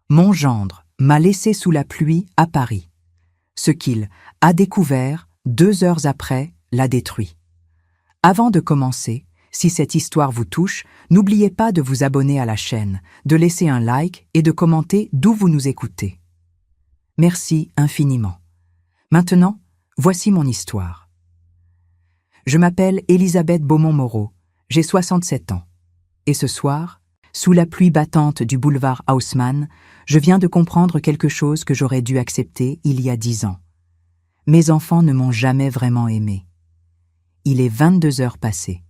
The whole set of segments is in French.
Mon gendre m'a laissé sous la pluie à Paris. Ce qu'il a découvert 2 heures après l'a détruit. Avant de commencer, si cette histoire vous touche, n'oubliez pas de vous abonner à la chaîne, de laisser un like et de commenter d'où vous nous écoutez. Merci infiniment. Maintenant, voici mon histoire. Je m'appelle Elisabeth Beaumont-Moreau, j'ai 67 ans. Et ce soir, sous la pluie battante du boulevard Haussmann, je viens de comprendre quelque chose que j'aurais dû accepter il y a 10 ans. Mes enfants ne m'ont jamais vraiment aimé. Il est 22 heures passées.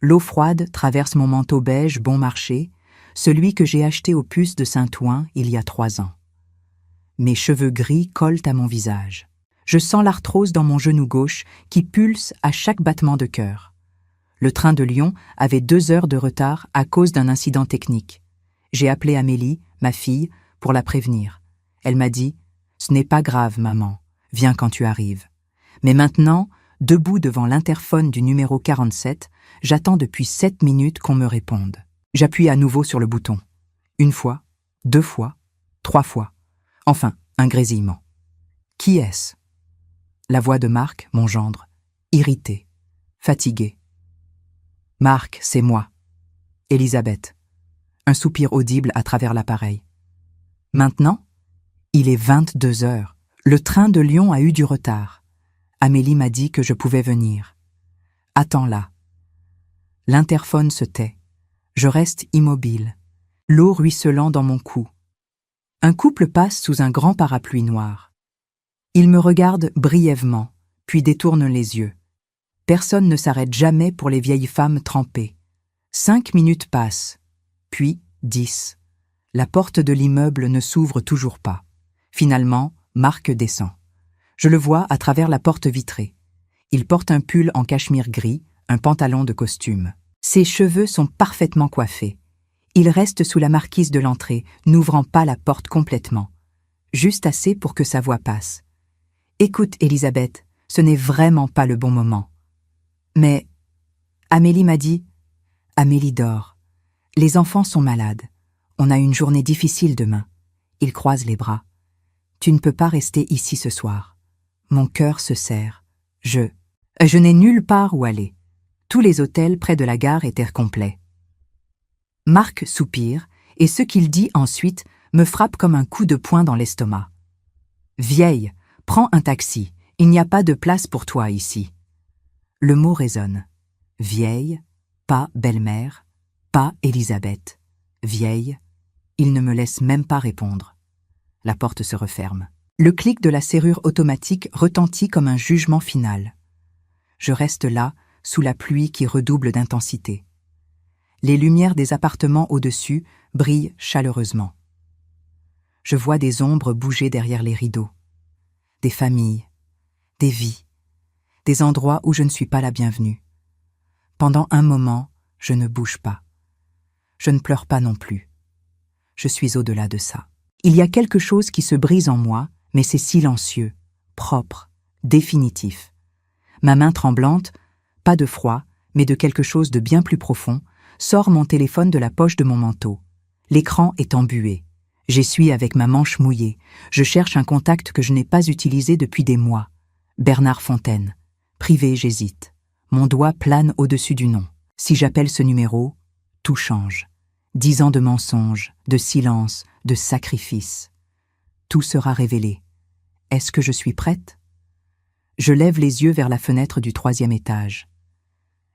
L'eau froide traverse mon manteau beige bon marché, celui que j'ai acheté aux Puces de Saint-Ouen il y a 3 ans. Mes cheveux gris collent à mon visage. Je sens l'arthrose dans mon genou gauche qui pulse à chaque battement de cœur. Le train de Lyon avait 2 heures de retard à cause d'un incident technique. J'ai appelé Amélie, ma fille, pour la prévenir. Elle m'a dit « Ce n'est pas grave, maman, viens quand tu arrives. » Mais maintenant, debout devant l'interphone du numéro 47, j'attends depuis 7 minutes qu'on me réponde. J'appuie à nouveau sur le bouton. 1 fois, 2 fois, 3 fois. Enfin, un grésillement. Qui est-ce? La voix de Marc, mon gendre, irrité, fatigué. Marc, c'est moi. Elisabeth. Un soupir audible à travers l'appareil. Maintenant, il est 22 heures. Le train de Lyon a eu du retard. Amélie m'a dit que je pouvais venir. Attends là. L'interphone se tait. Je reste immobile, l'eau ruisselant dans mon cou. Un couple passe sous un grand parapluie noir. Il me regarde brièvement, puis détourne les yeux. Personne ne s'arrête jamais pour les vieilles femmes trempées. 5 minutes passent, puis 10. La porte de l'immeuble ne s'ouvre toujours pas. Finalement, Marc descend. Je le vois à travers la porte vitrée. Il porte un pull en cachemire gris, un pantalon de costume. Ses cheveux sont parfaitement coiffés. Il reste sous la marquise de l'entrée, n'ouvrant pas la porte complètement. Juste assez pour que sa voix passe. « Écoute, Elisabeth, ce n'est vraiment pas le bon moment. » Mais Amélie m'a dit « Amélie dort. Les enfants sont malades. On a une journée difficile demain. » Il croise les bras. « Tu ne peux pas rester ici ce soir. » Mon cœur se serre. Je n'ai nulle part où aller. Tous les hôtels près de la gare étaient complets. Marc soupire, et ce qu'il dit ensuite me frappe comme un coup de poing dans l'estomac. « Vieille, prends un taxi, il n'y a pas de place pour toi ici. » Le mot résonne. Vieille, pas belle-mère, pas Elisabeth. Vieille, il ne me laisse même pas répondre. La porte se referme. Le clic de la serrure automatique retentit comme un jugement final. Je reste là, sous la pluie qui redouble d'intensité. Les lumières des appartements au-dessus brillent chaleureusement. Je vois des ombres bouger derrière les rideaux. Des familles, des vies, des endroits où je ne suis pas la bienvenue. Pendant un moment, je ne bouge pas. Je ne pleure pas non plus. Je suis au-delà de ça. Il y a quelque chose qui se brise en moi, mais c'est silencieux, propre, définitif. Ma main tremblante, pas de froid, mais de quelque chose de bien plus profond, sort mon téléphone de la poche de mon manteau. L'écran est embué. J'essuie avec ma manche mouillée. Je cherche un contact que je n'ai pas utilisé depuis des mois. Bernard Fontaine. Privé, j'hésite. Mon doigt plane au-dessus du nom. Si j'appelle ce numéro, tout change. 10 ans de mensonges, de silence, de sacrifice. Tout sera révélé. Est-ce que je suis prête? Je lève les yeux vers la fenêtre du 3e étage.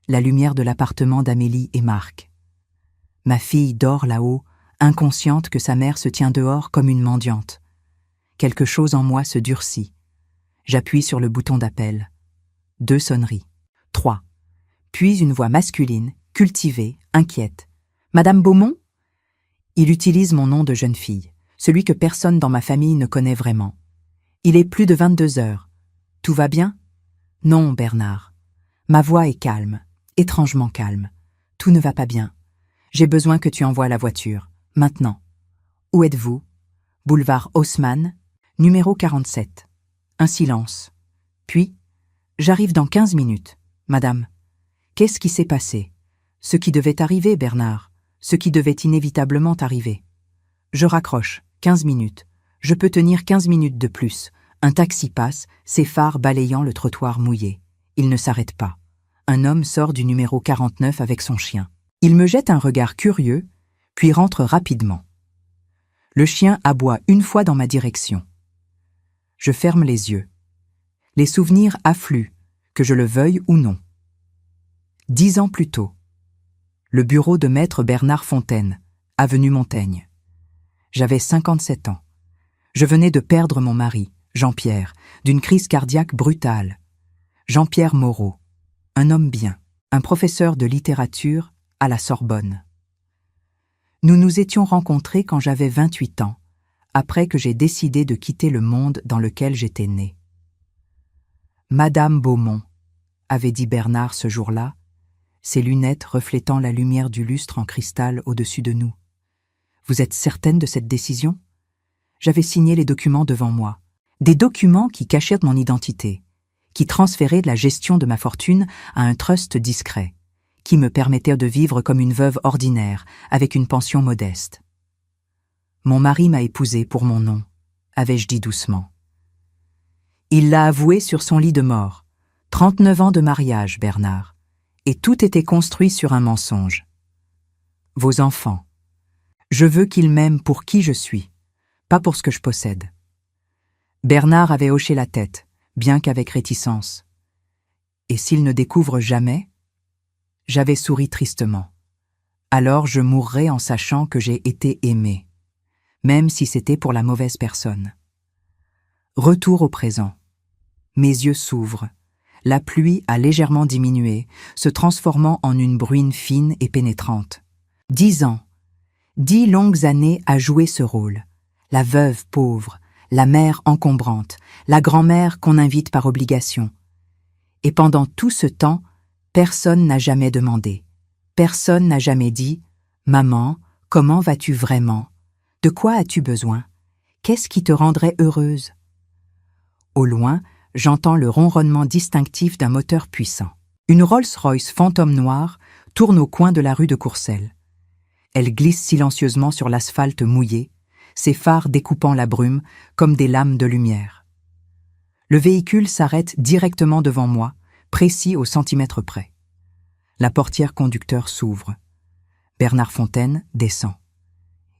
La lumière de l'appartement d'Amélie et Marc. Ma fille dort là-haut, inconsciente que sa mère se tient dehors comme une mendiante. Quelque chose en moi se durcit. J'appuie sur le bouton d'appel. 2 sonneries. 3. Puis une voix masculine, cultivée, inquiète. « Madame Beaumont ?» Il utilise mon nom de jeune fille, celui que personne dans ma famille ne connaît vraiment. Il est plus de 22 heures. Tout va bien? Non, Bernard. Ma voix est calme, étrangement calme. Tout ne va pas bien. J'ai besoin que tu envoies la voiture, maintenant. Où êtes-vous? Boulevard Haussmann, numéro 47. Un silence. Puis, j'arrive dans 15 minutes. Madame, qu'est-ce qui s'est passé? Ce qui devait arriver, Bernard. Ce qui devait inévitablement arriver. Je raccroche. 15 minutes. Je peux tenir 15 minutes de plus. Un taxi passe, ses phares balayant le trottoir mouillé. Il ne s'arrête pas. Un homme sort du numéro 49 avec son chien. Il me jette un regard curieux, puis rentre rapidement. Le chien aboie une fois dans ma direction. Je ferme les yeux. Les souvenirs affluent, que je le veuille ou non. 10 ans plus tôt. Le bureau de maître Bernard Fontaine, avenue Montaigne. J'avais 57 ans. Je venais de perdre mon mari, Jean-Pierre, d'une crise cardiaque brutale. Jean-Pierre Moreau, un homme bien, un professeur de littérature à la Sorbonne. Nous nous étions rencontrés quand j'avais 28 ans, après que j'ai décidé de quitter le monde dans lequel j'étais né. Madame Beaumont, avait dit Bernard ce jour-là, ses lunettes reflétant la lumière du lustre en cristal au-dessus de nous. Vous êtes certaine de cette décision ? J'avais signé les documents devant moi. Des documents qui cachaient mon identité, qui transféraient la gestion de ma fortune à un trust discret, qui me permettait de vivre comme une veuve ordinaire, avec une pension modeste. Mon mari m'a épousée pour mon nom, avais-je dit doucement. Il l'a avoué sur son lit de mort. 39 ans de mariage, Bernard. Et tout était construit sur un mensonge. Vos enfants. Je veux qu'ils m'aiment pour qui je suis, pas pour ce que je possède. Bernard avait hoché la tête, bien qu'avec réticence. Et s'il ne découvre jamais ? J'avais souri tristement. Alors je mourrais en sachant que j'ai été aimé, même si c'était pour la mauvaise personne. Retour au présent. Mes yeux s'ouvrent. La pluie a légèrement diminué, se transformant en une bruine fine et pénétrante. 10 ans. 10 longues années à jouer ce rôle. La veuve pauvre, la mère encombrante, la grand-mère qu'on invite par obligation. Et pendant tout ce temps, personne n'a jamais demandé. Personne n'a jamais dit « Maman, comment vas-tu vraiment ? De quoi as-tu besoin ? Qu'est-ce qui te rendrait heureuse ?» Au loin, j'entends le ronronnement distinctif d'un moteur puissant. Une Rolls-Royce fantôme noire tourne au coin de la rue de Courcelles. Elle glisse silencieusement sur l'asphalte mouillé, ses phares découpant la brume comme des lames de lumière. Le véhicule s'arrête directement devant moi, précis au centimètre près. La portière conducteur s'ouvre. Bernard Fontaine descend.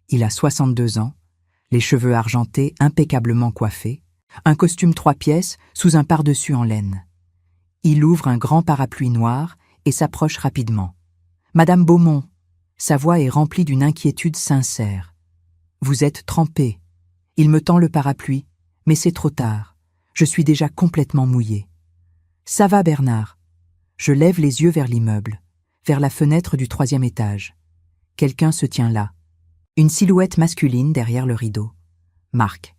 Il a 62 ans, les cheveux argentés impeccablement coiffés, un costume 3 pièces sous un pardessus en laine. Il ouvre un grand parapluie noir et s'approche rapidement. « Madame Beaumont !» Sa voix est remplie d'une inquiétude sincère. « Vous êtes trempée. » Il me tend le parapluie, mais c'est trop tard. Je suis déjà complètement mouillé. « Ça va, Bernard ?» Je lève les yeux vers l'immeuble, vers la fenêtre du 3e étage. Quelqu'un se tient là. Une silhouette masculine derrière le rideau. Marc.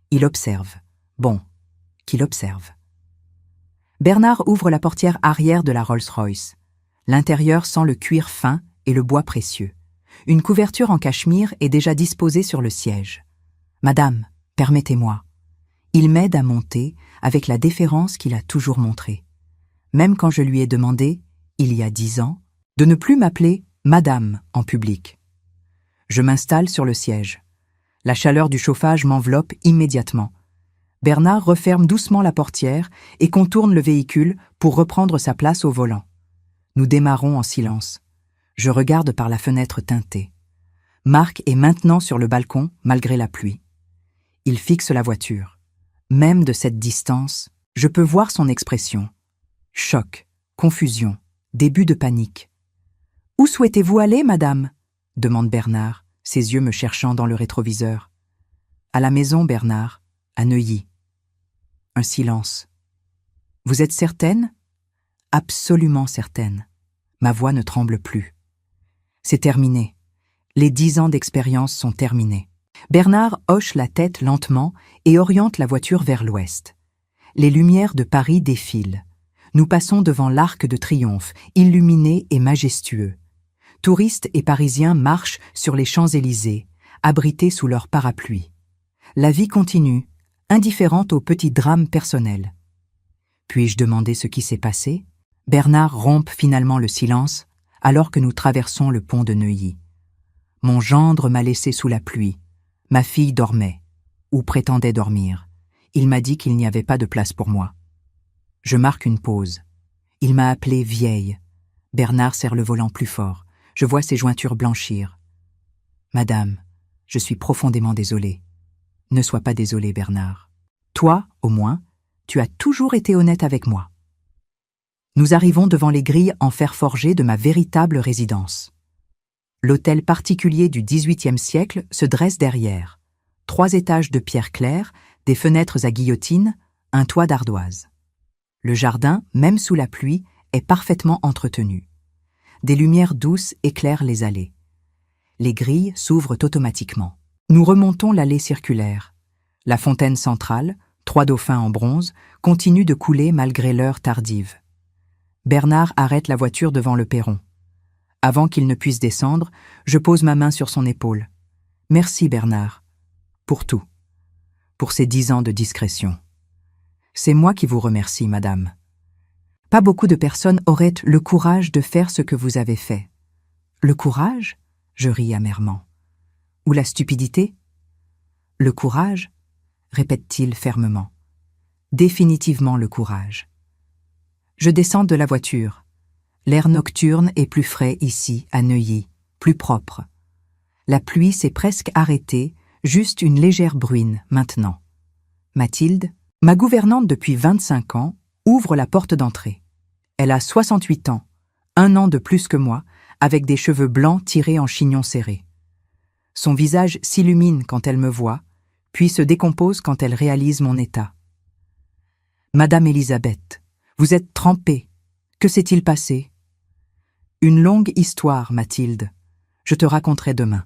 Il observe. Bon, qu'il observe. Bernard ouvre la portière arrière de la Rolls-Royce. L'intérieur sent le cuir fin et le bois précieux. Une couverture en cachemire est déjà disposée sur le siège. « Madame, permettez-moi. » Il m'aide à monter avec la déférence qu'il a toujours montrée. Même quand je lui ai demandé, il y a 10 ans, de ne plus m'appeler « Madame » en public. Je m'installe sur le siège. La chaleur du chauffage m'enveloppe immédiatement. Bernard referme doucement la portière et contourne le véhicule pour reprendre sa place au volant. Nous démarrons en silence. Je regarde par la fenêtre teintée. Marc est maintenant sur le balcon, malgré la pluie. Il fixe la voiture. Même de cette distance, je peux voir son expression. Choc, confusion, début de panique. « Où souhaitez-vous aller, madame ?» demande Bernard, ses yeux me cherchant dans le rétroviseur. « À la maison, Bernard, à Neuilly. » Un silence. « Vous êtes certaine ?» ?»« Absolument certaine. » Ma voix ne tremble plus. C'est terminé. Les 10 ans d'expérience sont terminés. Bernard hoche la tête lentement et oriente la voiture vers l'ouest. Les lumières de Paris défilent. Nous passons devant l'Arc de Triomphe, illuminé et majestueux. Touristes et Parisiens marchent sur les Champs-Élysées, abrités sous leurs parapluies. La vie continue, indifférente aux petits drames personnels. Puis-je demander ce qui s'est passé ? Bernard rompt finalement le silence, alors que nous traversons le pont de Neuilly. Mon gendre m'a laissé sous la pluie. Ma fille dormait, ou prétendait dormir. Il m'a dit qu'il n'y avait pas de place pour moi. Je marque une pause. Il m'a appelée vieille. Bernard serre le volant plus fort. Je vois ses jointures blanchir. Madame, je suis profondément désolé. Ne sois pas désolé, Bernard. Toi, au moins, tu as toujours été honnête avec moi. Nous arrivons devant les grilles en fer forgé de ma véritable résidence. L'hôtel particulier du XVIIIe siècle se dresse derrière. 3 étages de pierre claire, des fenêtres à guillotine, un toit d'ardoise. Le jardin, même sous la pluie, est parfaitement entretenu. Des lumières douces éclairent les allées. Les grilles s'ouvrent automatiquement. Nous remontons l'allée circulaire. La fontaine centrale, 3 dauphins en bronze, continue de couler malgré l'heure tardive. Bernard arrête la voiture devant le perron. Avant qu'il ne puisse descendre, je pose ma main sur son épaule. Merci, Bernard. Pour tout. Pour ces 10 ans de discrétion. C'est moi qui vous remercie, madame. Pas beaucoup de personnes auraient le courage de faire ce que vous avez fait. Le courage ? Je ris amèrement. Ou la stupidité ? Le courage ? Répète-t-il fermement. Définitivement le courage. Je descends de la voiture. L'air nocturne est plus frais ici, à Neuilly, plus propre. La pluie s'est presque arrêtée, juste une légère bruine maintenant. Mathilde, ma gouvernante depuis 25 ans, ouvre la porte d'entrée. Elle a 68 ans, 1 an de plus que moi, avec des cheveux blancs tirés en chignon serré. Son visage s'illumine quand elle me voit, puis se décompose quand elle réalise mon état. « Madame Élisabeth, vous êtes trempée. Que s'est-il passé ?» « Une longue histoire, Mathilde. Je te raconterai demain. »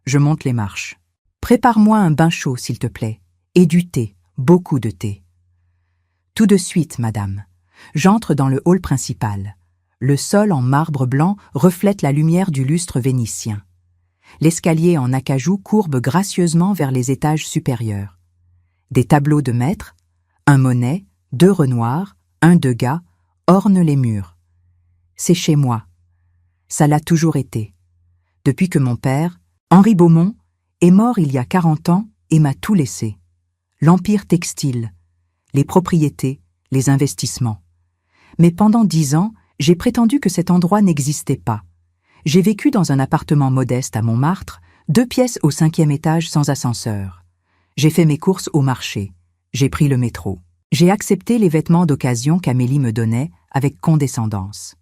Je monte les marches. « Prépare-moi un bain chaud, s'il te plaît, et du thé, beaucoup de thé. » Tout de suite, madame. J'entre dans le hall principal. Le sol en marbre blanc reflète la lumière du lustre vénitien. L'escalier en acajou courbe gracieusement vers les étages supérieurs. Des tableaux de maîtres, un Monet, 2 Renoir, un Degas, ornent les murs. C'est chez moi. Ça l'a toujours été. Depuis que mon père, Henri Beaumont, est mort il y a 40 ans et m'a tout laissé. L'empire textile, les propriétés, les investissements. Mais pendant 10 ans, j'ai prétendu que cet endroit n'existait pas. J'ai vécu dans un appartement modeste à Montmartre, 2 pièces au 5e étage sans ascenseur. J'ai fait mes courses au marché. J'ai pris le métro. J'ai accepté les vêtements d'occasion qu'Amélie me donnait avec condescendance.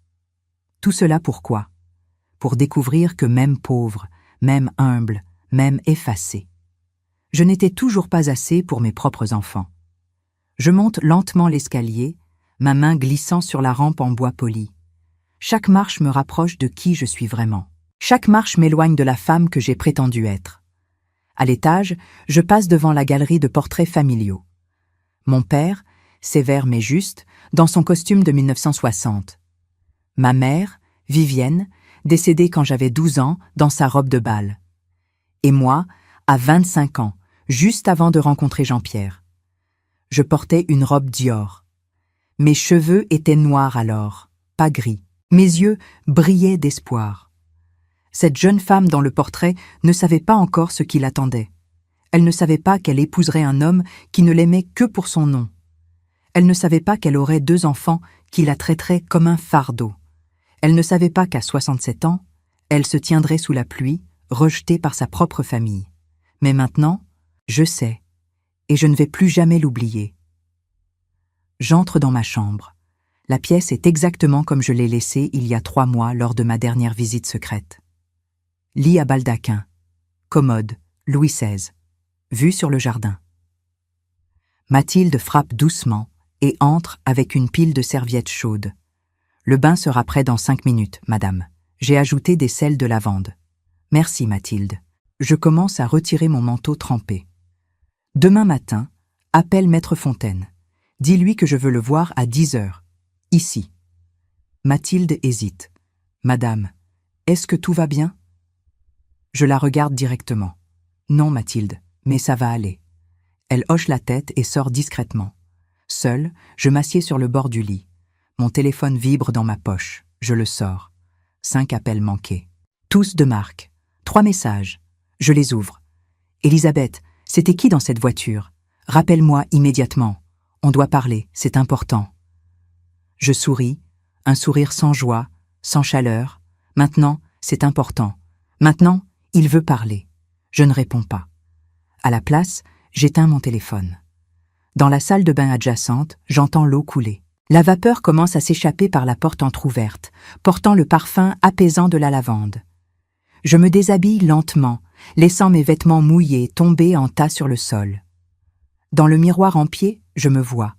Tout cela pourquoi ? Pour découvrir que même pauvre, même humble, même effacé, je n'étais toujours pas assez pour mes propres enfants. Je monte lentement l'escalier, ma main glissant sur la rampe en bois poli. Chaque marche me rapproche de qui je suis vraiment. Chaque marche m'éloigne de la femme que j'ai prétendu être. À l'étage, je passe devant la galerie de portraits familiaux. Mon père, sévère mais juste, dans son costume de 1960. Ma mère, Vivienne, décédée quand j'avais 12 ans, dans sa robe de bal. Et moi, à 25 ans, juste avant de rencontrer Jean-Pierre. Je portais une robe Dior. Mes cheveux étaient noirs alors, pas gris. Mes yeux brillaient d'espoir. Cette jeune femme dans le portrait ne savait pas encore ce qui l'attendait. Elle ne savait pas qu'elle épouserait un homme qui ne l'aimait que pour son nom. Elle ne savait pas qu'elle aurait 2 enfants qui la traiteraient comme un fardeau. Elle ne savait pas qu'à 67 ans, elle se tiendrait sous la pluie, rejetée par sa propre famille. Mais maintenant, je sais, et je ne vais plus jamais l'oublier. J'entre dans ma chambre. La pièce est exactement comme je l'ai laissée il y a 3 mois lors de ma dernière visite secrète. Lit à baldaquin, commode, Louis XVI, vue sur le jardin. Mathilde frappe doucement et entre avec une pile de serviettes chaudes. Le bain sera prêt dans 5 minutes, madame. J'ai ajouté des sels de lavande. Merci, Mathilde. Je commence à retirer mon manteau trempé. Demain matin, appelle Maître Fontaine. Dis-lui que je veux le voir à 10 heures. Ici. Mathilde hésite. Madame, est-ce que tout va bien ? Je la regarde directement. Non, Mathilde, mais ça va aller. Elle hoche la tête et sort discrètement. Seule, je m'assieds sur le bord du lit. Mon téléphone vibre dans ma poche. Je le sors. 5 appels manqués. Tous de Marc. 3 messages. Je les ouvre. Élisabeth, c'était qui dans cette voiture? Rappelle-moi immédiatement. On doit parler, c'est important. Je souris, un sourire sans joie, sans chaleur. Maintenant, c'est important. Maintenant, il veut parler. Je ne réponds pas. À la place, j'éteins mon téléphone. Dans la salle de bain adjacente, j'entends l'eau couler. La vapeur commence à s'échapper par la porte entr'ouverte, portant le parfum apaisant de la lavande. Je me déshabille lentement, laissant mes vêtements mouillés tomber en tas sur le sol. Dans le miroir en pied, je me vois.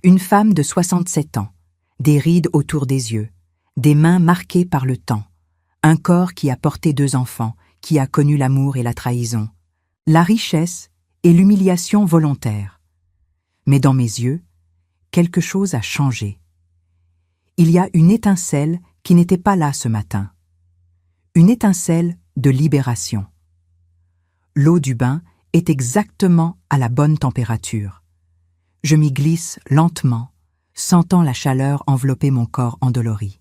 Une femme de 67 ans, des rides autour des yeux, des mains marquées par le temps, un corps qui a porté 2 enfants, qui a connu l'amour et la trahison, la richesse et l'humiliation volontaire. Mais dans mes yeux, quelque chose a changé. Il y a une étincelle qui n'était pas là ce matin. Une étincelle de libération. L'eau du bain est exactement à la bonne température. Je m'y glisse lentement, sentant la chaleur envelopper mon corps endolori.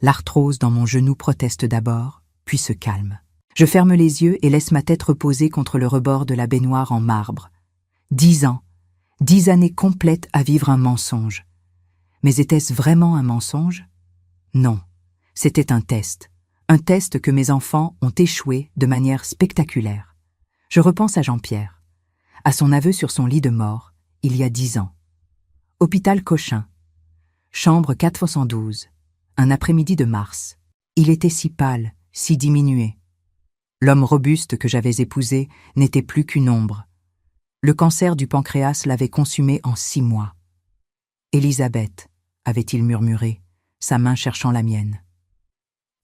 L'arthrose dans mon genou proteste d'abord, puis se calme. Je ferme les yeux et laisse ma tête reposer contre le rebord de la baignoire en marbre. 10 ans, 10 années complètes à vivre un mensonge. Mais était-ce vraiment un mensonge? Non, c'était un test que mes enfants ont échoué de manière spectaculaire. Je repense à Jean-Pierre, à son aveu sur son lit de mort, il y a 10 ans. Hôpital Cochin, chambre 412, un après-midi de mars. Il était si pâle, si diminué. L'homme robuste que j'avais épousé n'était plus qu'une ombre. Le cancer du pancréas l'avait consumé en 6 mois. Élisabeth, avait-il murmuré, sa main cherchant la mienne.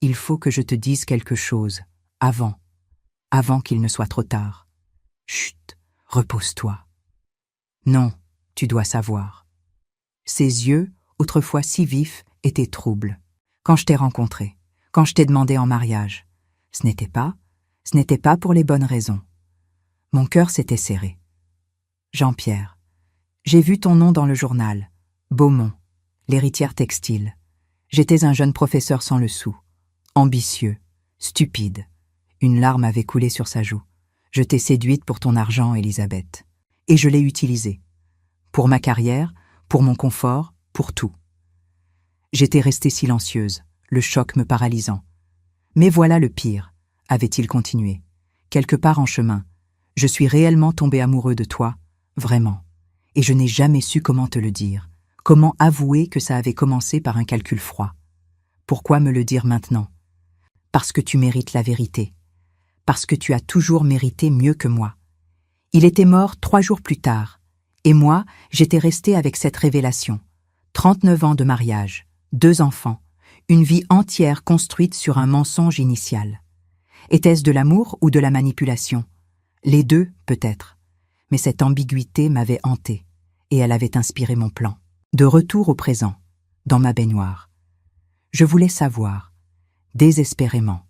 Il faut que je te dise quelque chose, avant qu'il ne soit trop tard. Chut, repose-toi. Non, tu dois savoir. Ses yeux, autrefois si vifs, étaient troubles. Quand je t'ai rencontré, quand je t'ai demandé en mariage, ce n'était pas pour les bonnes raisons. Mon cœur s'était serré. Jean-Pierre, j'ai vu ton nom dans le journal. Beaumont, l'héritière textile. J'étais un jeune professeur sans le sou. Ambitieux, stupide. Une larme avait coulé sur sa joue. Je t'ai séduite pour ton argent, Élisabeth. Et je l'ai utilisé. Pour ma carrière, pour mon confort, pour tout. J'étais restée silencieuse, le choc me paralysant. Mais voilà le pire, avait-il continué. Quelque part en chemin, je suis réellement tombé amoureux de toi, vraiment. Et je n'ai jamais su comment te le dire, comment avouer que ça avait commencé par un calcul froid. Pourquoi me le dire maintenant? Parce que tu mérites la vérité. Parce que tu as toujours mérité mieux que moi. Il était mort 3 jours plus tard, et moi, j'étais restée avec cette révélation. 39 ans de mariage, 2 enfants, une vie entière construite sur un mensonge initial. Était-ce de l'amour ou de la manipulation? Les deux, peut-être. Mais cette ambiguïté m'avait hantée, et elle avait inspiré mon plan. De retour au présent, dans ma baignoire. Je voulais savoir, désespérément,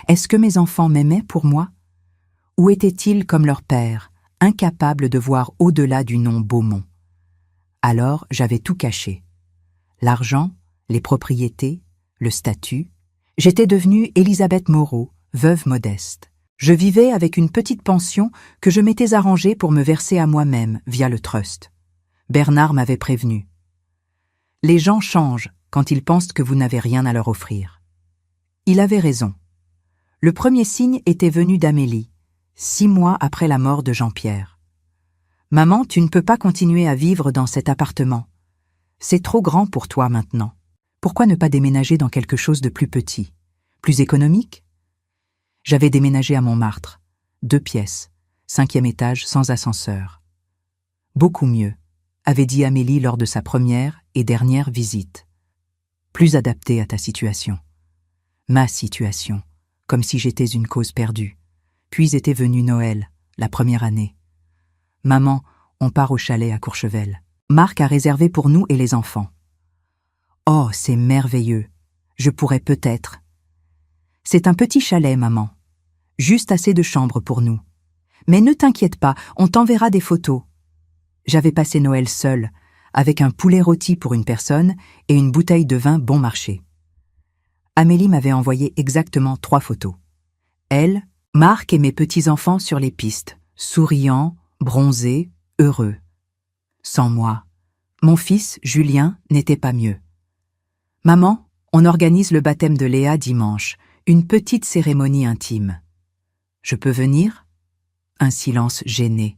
est-ce que mes enfants m'aimaient pour moi? Ou étaient-ils comme leur père, incapables de voir au-delà du nom Beaumont? Alors j'avais tout caché. L'argent, les propriétés, le statut. J'étais devenue Élisabeth Moreau, veuve modeste. Je vivais avec une petite pension que je m'étais arrangée pour me verser à moi-même via le trust. Bernard m'avait prévenu. Les gens changent quand ils pensent que vous n'avez rien à leur offrir. Il avait raison. Le premier signe était venu d'Amélie, 6 mois après la mort de Jean-Pierre. « Maman, tu ne peux pas continuer à vivre dans cet appartement. C'est trop grand pour toi maintenant. Pourquoi ne pas déménager dans quelque chose de plus petit, plus économique ?» J'avais déménagé à Montmartre, 2 pièces, 5e étage sans ascenseur. « Beaucoup mieux », avait dit Amélie lors de sa première et dernière visite. « Plus adapté à ta situation. » Ma situation, comme si j'étais une cause perdue. Puis était venu Noël, la première année. « Maman, on part au chalet à Courchevel. Marc a réservé pour nous et les enfants. »« Oh, c'est merveilleux. Je pourrais peut-être. »« C'est un petit chalet, maman. Juste assez de chambres pour nous. Mais ne t'inquiète pas, on t'enverra des photos. » J'avais passé Noël seule, avec un poulet rôti pour une personne et une bouteille de vin bon marché. Amélie m'avait envoyé exactement 3 photos. Elle, Marc et mes petits-enfants sur les pistes, souriants, bronzés, heureux. Sans moi, mon fils, Julien, n'était pas mieux. Maman, on organise le baptême de Léa dimanche, une petite cérémonie intime. Je peux venir ? Un silence gêné.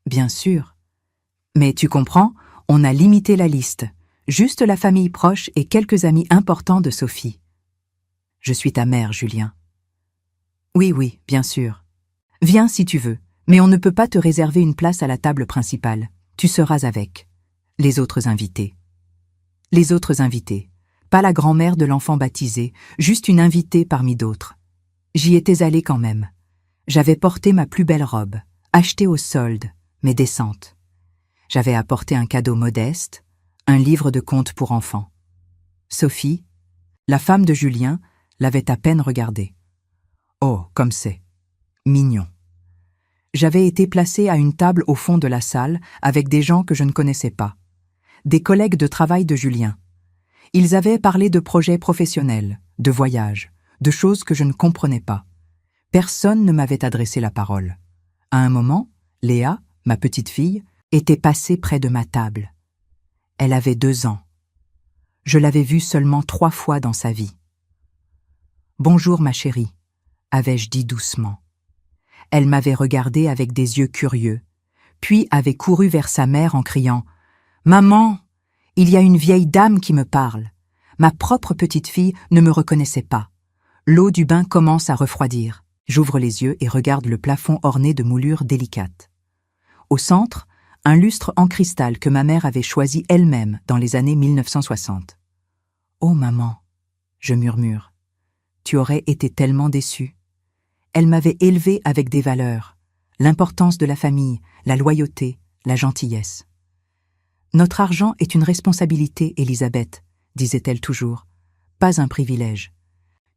Bien sûr. Mais tu comprends, on a limité la liste. Juste la famille proche et quelques amis importants de Sophie. Je suis ta mère, Julien. Oui, bien sûr. Viens si tu veux, mais on ne peut pas te réserver une place à la table principale. Tu seras avec les autres invités. Les autres invités. Pas la grand-mère de l'enfant baptisé, juste une invitée parmi d'autres. J'y étais allée quand même. J'avais porté ma plus belle robe, achetée au solde, mais décente. J'avais apporté un cadeau modeste, un livre de contes pour enfants. Sophie, la femme de Julien, l'avait à peine regardé. Oh, comme c'est mignon. J'avais été placée à une table au fond de la salle avec des gens que je ne connaissais pas. Des collègues de travail de Julien. Ils avaient parlé de projets professionnels, de voyages, de choses que je ne comprenais pas. Personne ne m'avait adressé la parole. À un moment, Léa, ma petite fille, était passée près de ma table. Elle avait 2 ans. Je l'avais vue seulement 3 fois dans sa vie. « Bonjour, ma chérie », avais-je dit doucement. Elle m'avait regardé avec des yeux curieux, puis avait couru vers sa mère en criant « Maman, il y a une vieille dame qui me parle. » Ma propre petite fille ne me reconnaissait pas. L'eau du bain commence à refroidir. J'ouvre les yeux et regarde le plafond orné de moulures délicates. Au centre, un lustre en cristal que ma mère avait choisi elle-même dans les années 1960. « Oh maman !» je murmure. « Tu aurais été tellement déçue. » Elle m'avait élevée avec des valeurs, l'importance de la famille, la loyauté, la gentillesse. « Notre argent est une responsabilité, Elisabeth, » disait-elle toujours, « pas un privilège.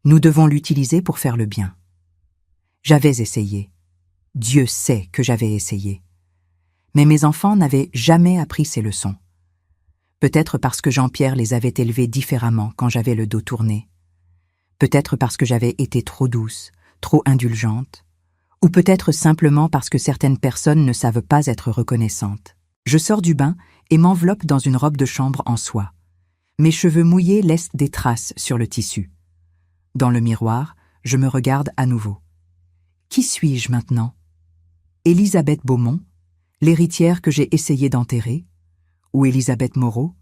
Nous devons l'utiliser pour faire le bien. » J'avais essayé. Dieu sait que j'avais essayé. Mais mes enfants n'avaient jamais appris ces leçons. Peut-être parce que Jean-Pierre les avait élevés différemment quand j'avais le dos tourné. Peut-être parce que j'avais été trop douce, trop indulgente. Ou peut-être simplement parce que certaines personnes ne savent pas être reconnaissantes. Je sors du bain et m'enveloppe dans une robe de chambre en soie. Mes cheveux mouillés laissent des traces sur le tissu. Dans le miroir, je me regarde à nouveau. Qui suis-je maintenant ? Élisabeth Beaumont, l'héritière que j'ai essayé d'enterrer ? Ou Élisabeth Moreau,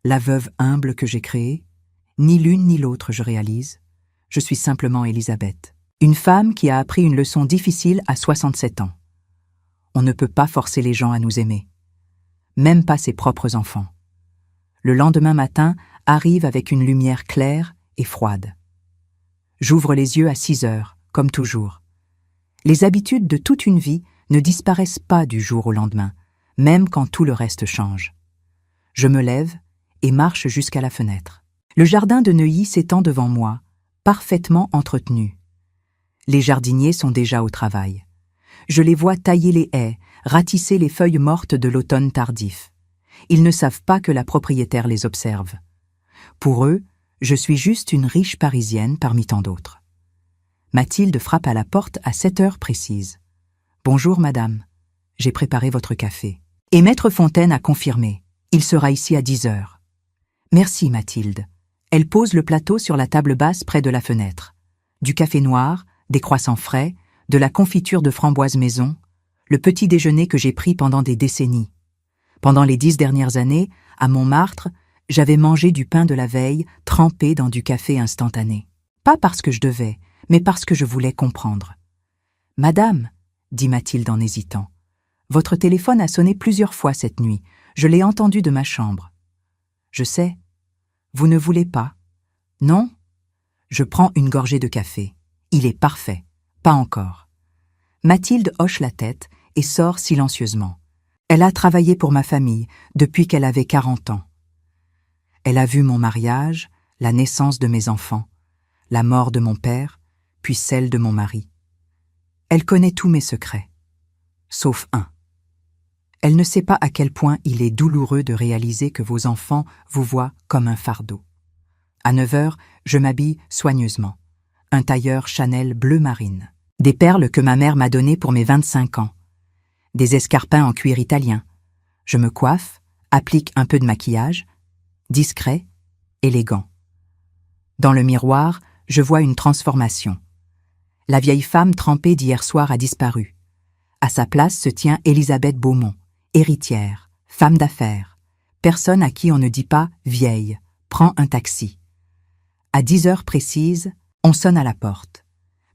la veuve humble que j'ai créée ? Ni l'une ni l'autre, je réalise. Je suis simplement Élisabeth, une femme qui a appris une leçon difficile à 67 ans. On ne peut pas forcer les gens à nous aimer, même pas ses propres enfants. Le lendemain matin arrive avec une lumière claire et froide. J'ouvre les yeux à 6 heures, comme toujours. Les habitudes de toute une vie ne disparaissent pas du jour au lendemain, même quand tout le reste change. Je me lève et marche jusqu'à la fenêtre. Le jardin de Neuilly s'étend devant moi, parfaitement entretenu. Les jardiniers sont déjà au travail. Je les vois tailler les haies, ratisser les feuilles mortes de l'automne tardif. Ils ne savent pas que la propriétaire les observe. Pour eux, je suis juste une riche Parisienne parmi tant d'autres. Mathilde frappe à la porte à 7 heures précises. « Bonjour, madame. J'ai préparé votre café. » Et Maître Fontaine a confirmé. Il sera ici à 10 heures. « Merci, Mathilde. » Elle pose le plateau sur la table basse près de la fenêtre. Du café noir, des croissants frais, de la confiture de framboise maison, le petit déjeuner que j'ai pris pendant des décennies. Pendant les 10 dernières années, à Montmartre, j'avais mangé du pain de la veille trempé dans du café instantané. Pas parce que je devais, mais parce que je voulais comprendre. « Madame, » dit Mathilde en hésitant, « votre téléphone a sonné plusieurs fois cette nuit. Je l'ai entendu de ma chambre. »« Je sais. Vous ne voulez pas ? » ?»« Non ? » Je prends une gorgée de café. Il est parfait. Pas encore. Mathilde hoche la tête et sort silencieusement. Elle a travaillé pour ma famille depuis qu'elle avait 40 ans. Elle a vu mon mariage, la naissance de mes enfants, la mort de mon père, puis celle de mon mari. Elle connaît tous mes secrets, sauf un. Elle ne sait pas à quel point il est douloureux de réaliser que vos enfants vous voient comme un fardeau. À 9 heures, je m'habille soigneusement. Un tailleur Chanel bleu marine. Des perles que ma mère m'a données pour mes 25 ans. Des escarpins en cuir italien. Je me coiffe, applique un peu de maquillage, discret, élégant. Dans le miroir, je vois une transformation. La vieille femme trempée d'hier soir a disparu. À sa place se tient Élisabeth Beaumont, héritière, femme d'affaires, personne à qui on ne dit pas « vieille », prends un taxi. À 10 heures précises, on sonne à la porte.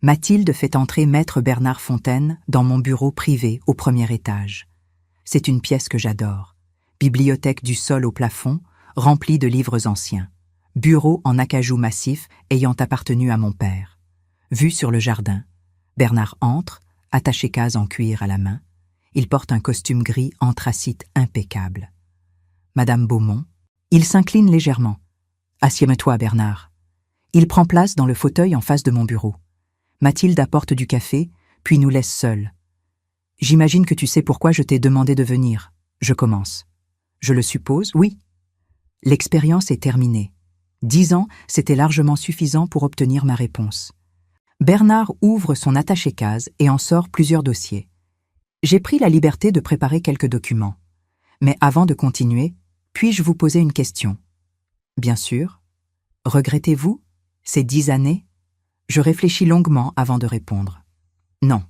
Mathilde fait entrer maître Bernard Fontaine dans mon bureau privé au premier étage. C'est une pièce que j'adore. Bibliothèque du sol au plafond, remplie de livres anciens. Bureau en acajou massif ayant appartenu à mon père. Vue sur le jardin. Bernard entre, attaché case en cuir à la main. Il porte un costume gris anthracite impeccable. Madame Beaumont. Il s'incline légèrement. Assieds-toi, Bernard. Il prend place dans le fauteuil en face de mon bureau. Mathilde apporte du café, puis nous laisse seuls. J'imagine que tu sais pourquoi je t'ai demandé de venir. Je commence. Je le suppose, oui. L'expérience est terminée. 10 ans, c'était largement suffisant pour obtenir ma réponse. Bernard ouvre son attaché-case et en sort plusieurs dossiers. J'ai pris la liberté de préparer quelques documents. Mais avant de continuer, puis-je vous poser une question? Bien sûr. Regrettez-vous ces 10 années? Je réfléchis longuement avant de répondre. Non,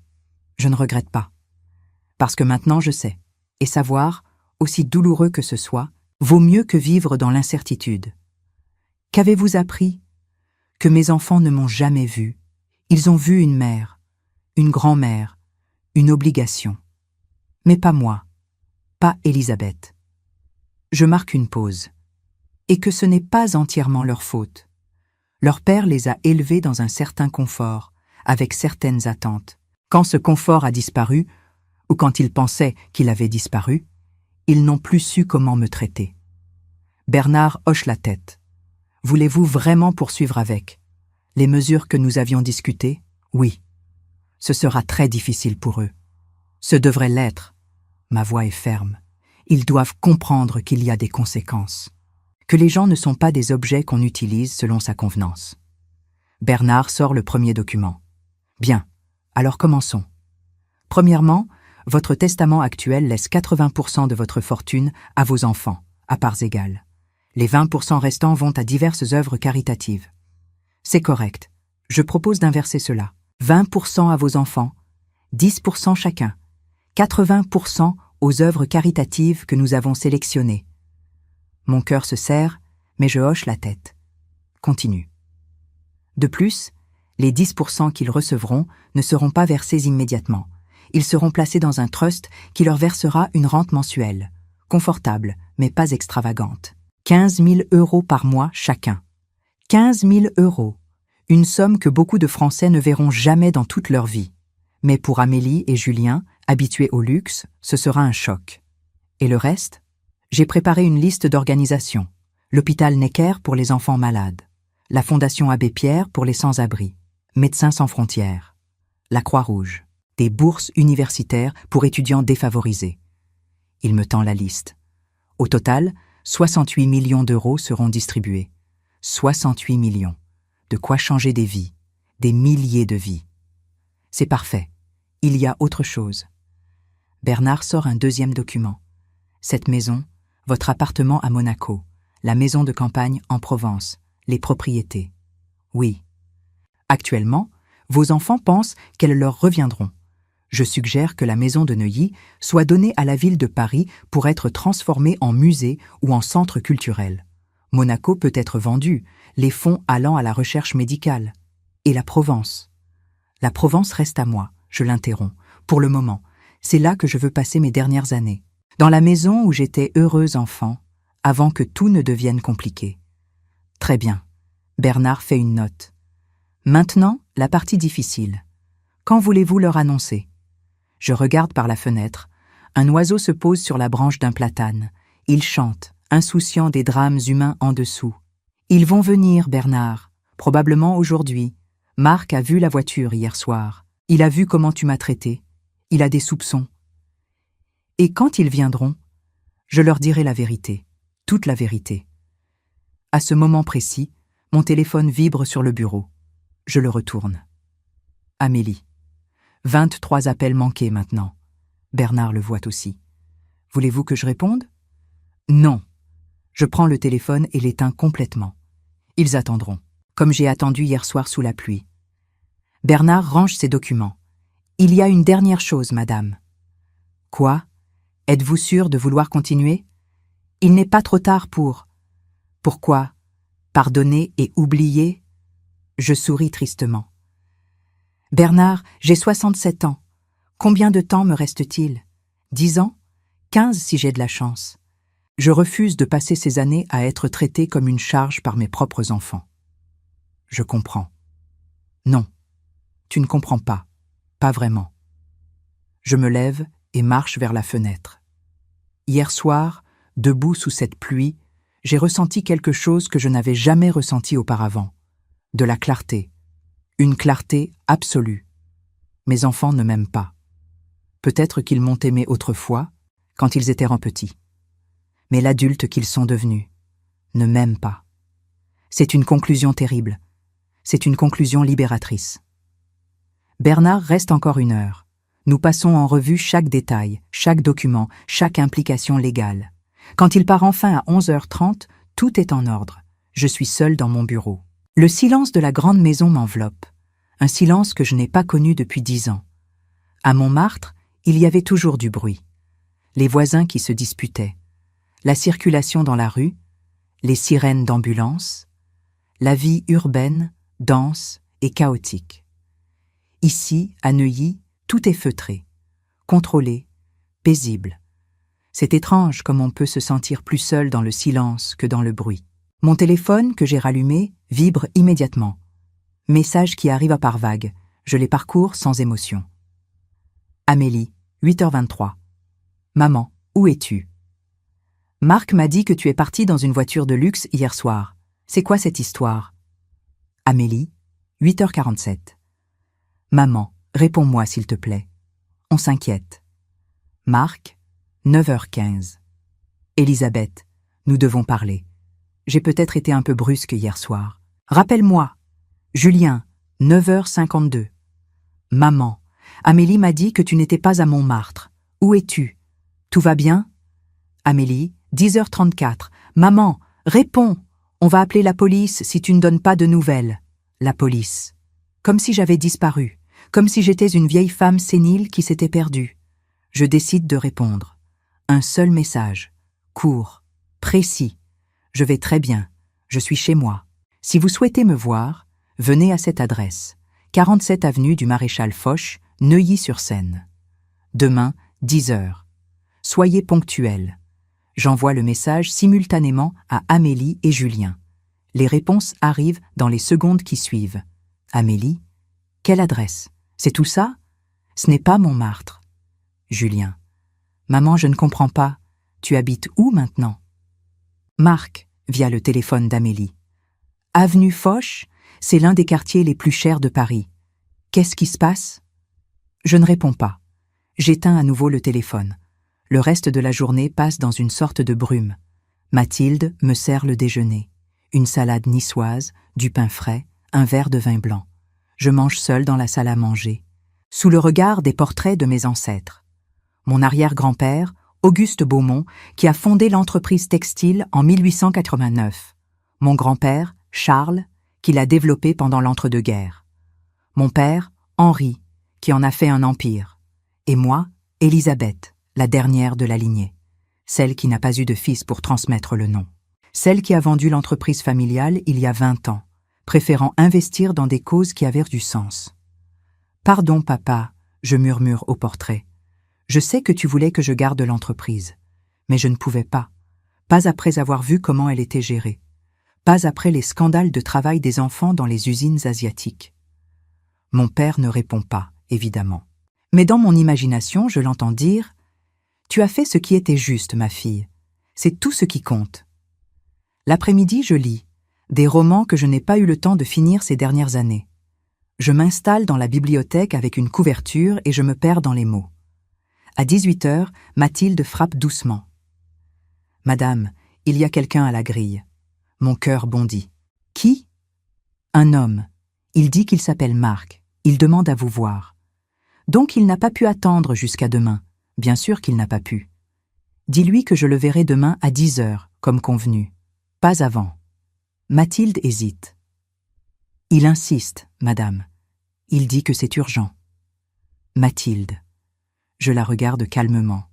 je ne regrette pas. Parce que maintenant je sais. Et savoir, aussi douloureux que ce soit, vaut mieux que vivre dans l'incertitude. Qu'avez-vous appris? Que mes enfants ne m'ont jamais vu. Ils ont vu une mère, une grand-mère, une obligation. Mais pas moi, pas Élisabeth. Je marque une pause. Et que ce n'est pas entièrement leur faute. Leur père les a élevés dans un certain confort, avec certaines attentes. Quand ce confort a disparu, ou quand ils pensaient qu'il avait disparu, ils n'ont plus su comment me traiter. Bernard hoche la tête. Voulez-vous vraiment poursuivre avec les mesures que nous avions discutées? Oui. Ce sera très difficile pour eux. Ce devrait l'être. Ma voix est ferme. Ils doivent comprendre qu'il y a des conséquences. Que les gens ne sont pas des objets qu'on utilise selon sa convenance. Bernard sort le premier document. Bien, alors commençons. Premièrement, votre testament actuel laisse 80% de votre fortune à vos enfants, à parts égales. Les 20% restants vont à diverses œuvres caritatives. C'est correct. Je propose d'inverser cela. 20% à vos enfants, 10% chacun. 80% aux œuvres caritatives que nous avons sélectionnées. Mon cœur se serre, mais je hoche la tête. Continue. De plus, les 10% qu'ils recevront ne seront pas versés immédiatement. Ils seront placés dans un trust qui leur versera une rente mensuelle, confortable, mais pas extravagante. 15 000 € par mois chacun. 15 000 €, une somme que beaucoup de Français ne verront jamais dans toute leur vie. Mais pour Amélie et Julien, habitués au luxe, ce sera un choc. Et le reste? J'ai préparé une liste d'organisations. L'hôpital Necker pour les enfants malades, la Fondation Abbé Pierre pour les sans-abri, Médecins sans frontières, la Croix-Rouge, des bourses universitaires pour étudiants défavorisés. Il me tend la liste. Au total, 68 millions d'euros seront distribués. 68 millions. De quoi changer des vies, des milliers de vies. C'est parfait. Il y a autre chose. Bernard sort un deuxième document. Cette maison, votre appartement à Monaco, la maison de campagne en Provence, les propriétés. Oui. Actuellement, vos enfants pensent qu'elles leur reviendront. Je suggère que la maison de Neuilly soit donnée à la ville de Paris pour être transformée en musée ou en centre culturel. Monaco peut être vendu, les fonds allant à la recherche médicale. Et la Provence? La Provence reste à moi, je l'interromps. Pour le moment, c'est là que je veux passer mes dernières années. Dans la maison où j'étais heureuse enfant, avant que tout ne devienne compliqué. Très bien. Bernard fait une note. Maintenant, la partie difficile. Quand voulez-vous leur annoncer? Je regarde par la fenêtre. Un oiseau se pose sur la branche d'un platane. Il chante, insouciant des drames humains en dessous. Ils vont venir, Bernard, probablement aujourd'hui. Marc a vu la voiture hier soir. Il a vu comment tu m'as traité. Il a des soupçons. Et quand ils viendront, je leur dirai la vérité, toute la vérité. À ce moment précis, mon téléphone vibre sur le bureau. Je le retourne. Amélie. 23 appels manqués maintenant. Bernard le voit aussi. Voulez-vous que je réponde? Non. Je prends le téléphone et l'éteins complètement. Ils attendront, comme j'ai attendu hier soir sous la pluie. Bernard range ses documents. Il y a une dernière chose, madame. Quoi? Êtes-vous sûre de vouloir continuer? Il n'est pas trop tard pour... Pourquoi? Pardonner et oublier? Je souris tristement. Bernard, j'ai 67 ans. Combien de temps me reste-t-il? 10 ans? 15 si j'ai de la chance. Je refuse de passer ces années à être traité comme une charge par mes propres enfants. Je comprends. Non, tu ne comprends pas. Pas vraiment. Je me lève et marche vers la fenêtre. Hier soir, debout sous cette pluie, j'ai ressenti quelque chose que je n'avais jamais ressenti auparavant. De la clarté. Une clarté absolue. Mes enfants ne m'aiment pas. Peut-être qu'ils m'ont aimé autrefois, quand ils étaient petits. Mais l'adulte qu'ils sont devenus ne m'aiment pas. C'est une conclusion terrible. C'est une conclusion libératrice. Bernard reste encore 1 heure. Nous passons en revue chaque détail, chaque document, chaque implication légale. Quand il part enfin à 11h30, tout est en ordre. Je suis seul dans mon bureau. Le silence de la grande maison m'enveloppe. Un silence que je n'ai pas connu depuis 10 ans. À Montmartre, il y avait toujours du bruit. Les voisins qui se disputaient. La circulation dans la rue, les sirènes d'ambulance, la vie urbaine, dense et chaotique. Ici, à Neuilly, tout est feutré, contrôlé, paisible. C'est étrange comme on peut se sentir plus seul dans le silence que dans le bruit. Mon téléphone, que j'ai rallumé, vibre immédiatement. Messages qui arrivent à par vagues, je les parcours sans émotion. Amélie, 8h23. Maman, où es-tu? Marc m'a dit que tu es partie dans une voiture de luxe hier soir. C'est quoi cette histoire? Amélie, 8h47. Maman, réponds-moi s'il te plaît. On s'inquiète. Marc, 9h15. Elisabeth, nous devons parler. J'ai peut-être été un peu brusque hier soir. Rappelle-moi. Julien, 9h52. Maman, Amélie m'a dit que tu n'étais pas à Montmartre. Où es-tu? Tout va bien? Amélie, 10h34. Maman, réponds. On va appeler la police si tu ne donnes pas de nouvelles. La police. Comme si j'avais disparu. Comme si j'étais une vieille femme sénile qui s'était perdue. Je décide de répondre. Un seul message. Court. Précis. Je vais très bien. Je suis chez moi. Si vous souhaitez me voir, venez à cette adresse. 47 avenue du Maréchal Foch, Neuilly-sur-Seine. Demain, 10h. Soyez ponctuels. J'envoie le message simultanément à Amélie et Julien. Les réponses arrivent dans les secondes qui suivent. Amélie, quelle adresse? C'est tout ça? Ce n'est pas Montmartre. Julien, maman, je ne comprends pas. Tu habites où maintenant? Marc, via le téléphone d'Amélie. Avenue Foch, c'est l'un des quartiers les plus chers de Paris. Qu'est-ce qui se passe? Je ne réponds pas. J'éteins à nouveau le téléphone. Le reste de la journée passe dans une sorte de brume. Mathilde me sert le déjeuner. Une salade niçoise, du pain frais, un verre de vin blanc. Je mange seul dans la salle à manger, sous le regard des portraits de mes ancêtres. Mon arrière-grand-père, Auguste Beaumont, qui a fondé l'entreprise textile en 1889. Mon grand-père, Charles, qui l'a développé pendant l'entre-deux-guerres. Mon père, Henri, qui en a fait un empire. Et moi, Élisabeth, la dernière de la lignée. Celle qui n'a pas eu de fils pour transmettre le nom. Celle qui a vendu l'entreprise familiale il y a 20 ans, préférant investir dans des causes qui avaient du sens. « Pardon, papa », je murmure au portrait. « Je sais que tu voulais que je garde l'entreprise, mais je ne pouvais pas. Pas après avoir vu comment elle était gérée. Pas après les scandales de travail des enfants dans les usines asiatiques. » Mon père ne répond pas, évidemment. Mais dans mon imagination, je l'entends dire « Tu as fait ce qui était juste, ma fille. C'est tout ce qui compte. » L'après-midi, je lis des romans que je n'ai pas eu le temps de finir ces dernières années. Je m'installe dans la bibliothèque avec une couverture et je me perds dans les mots. À 18h, Mathilde frappe doucement. « Madame, il y a quelqu'un à la grille. » Mon cœur bondit. « Qui ?»« Un homme. Il dit qu'il s'appelle Marc. Il demande à vous voir. » Donc il n'a pas pu attendre jusqu'à demain. Bien sûr qu'il n'a pas pu. Dis-lui que je le verrai demain à 10 heures, comme convenu. Pas avant. Mathilde hésite. Il insiste, madame. Il dit que c'est urgent. Mathilde. Je la regarde calmement.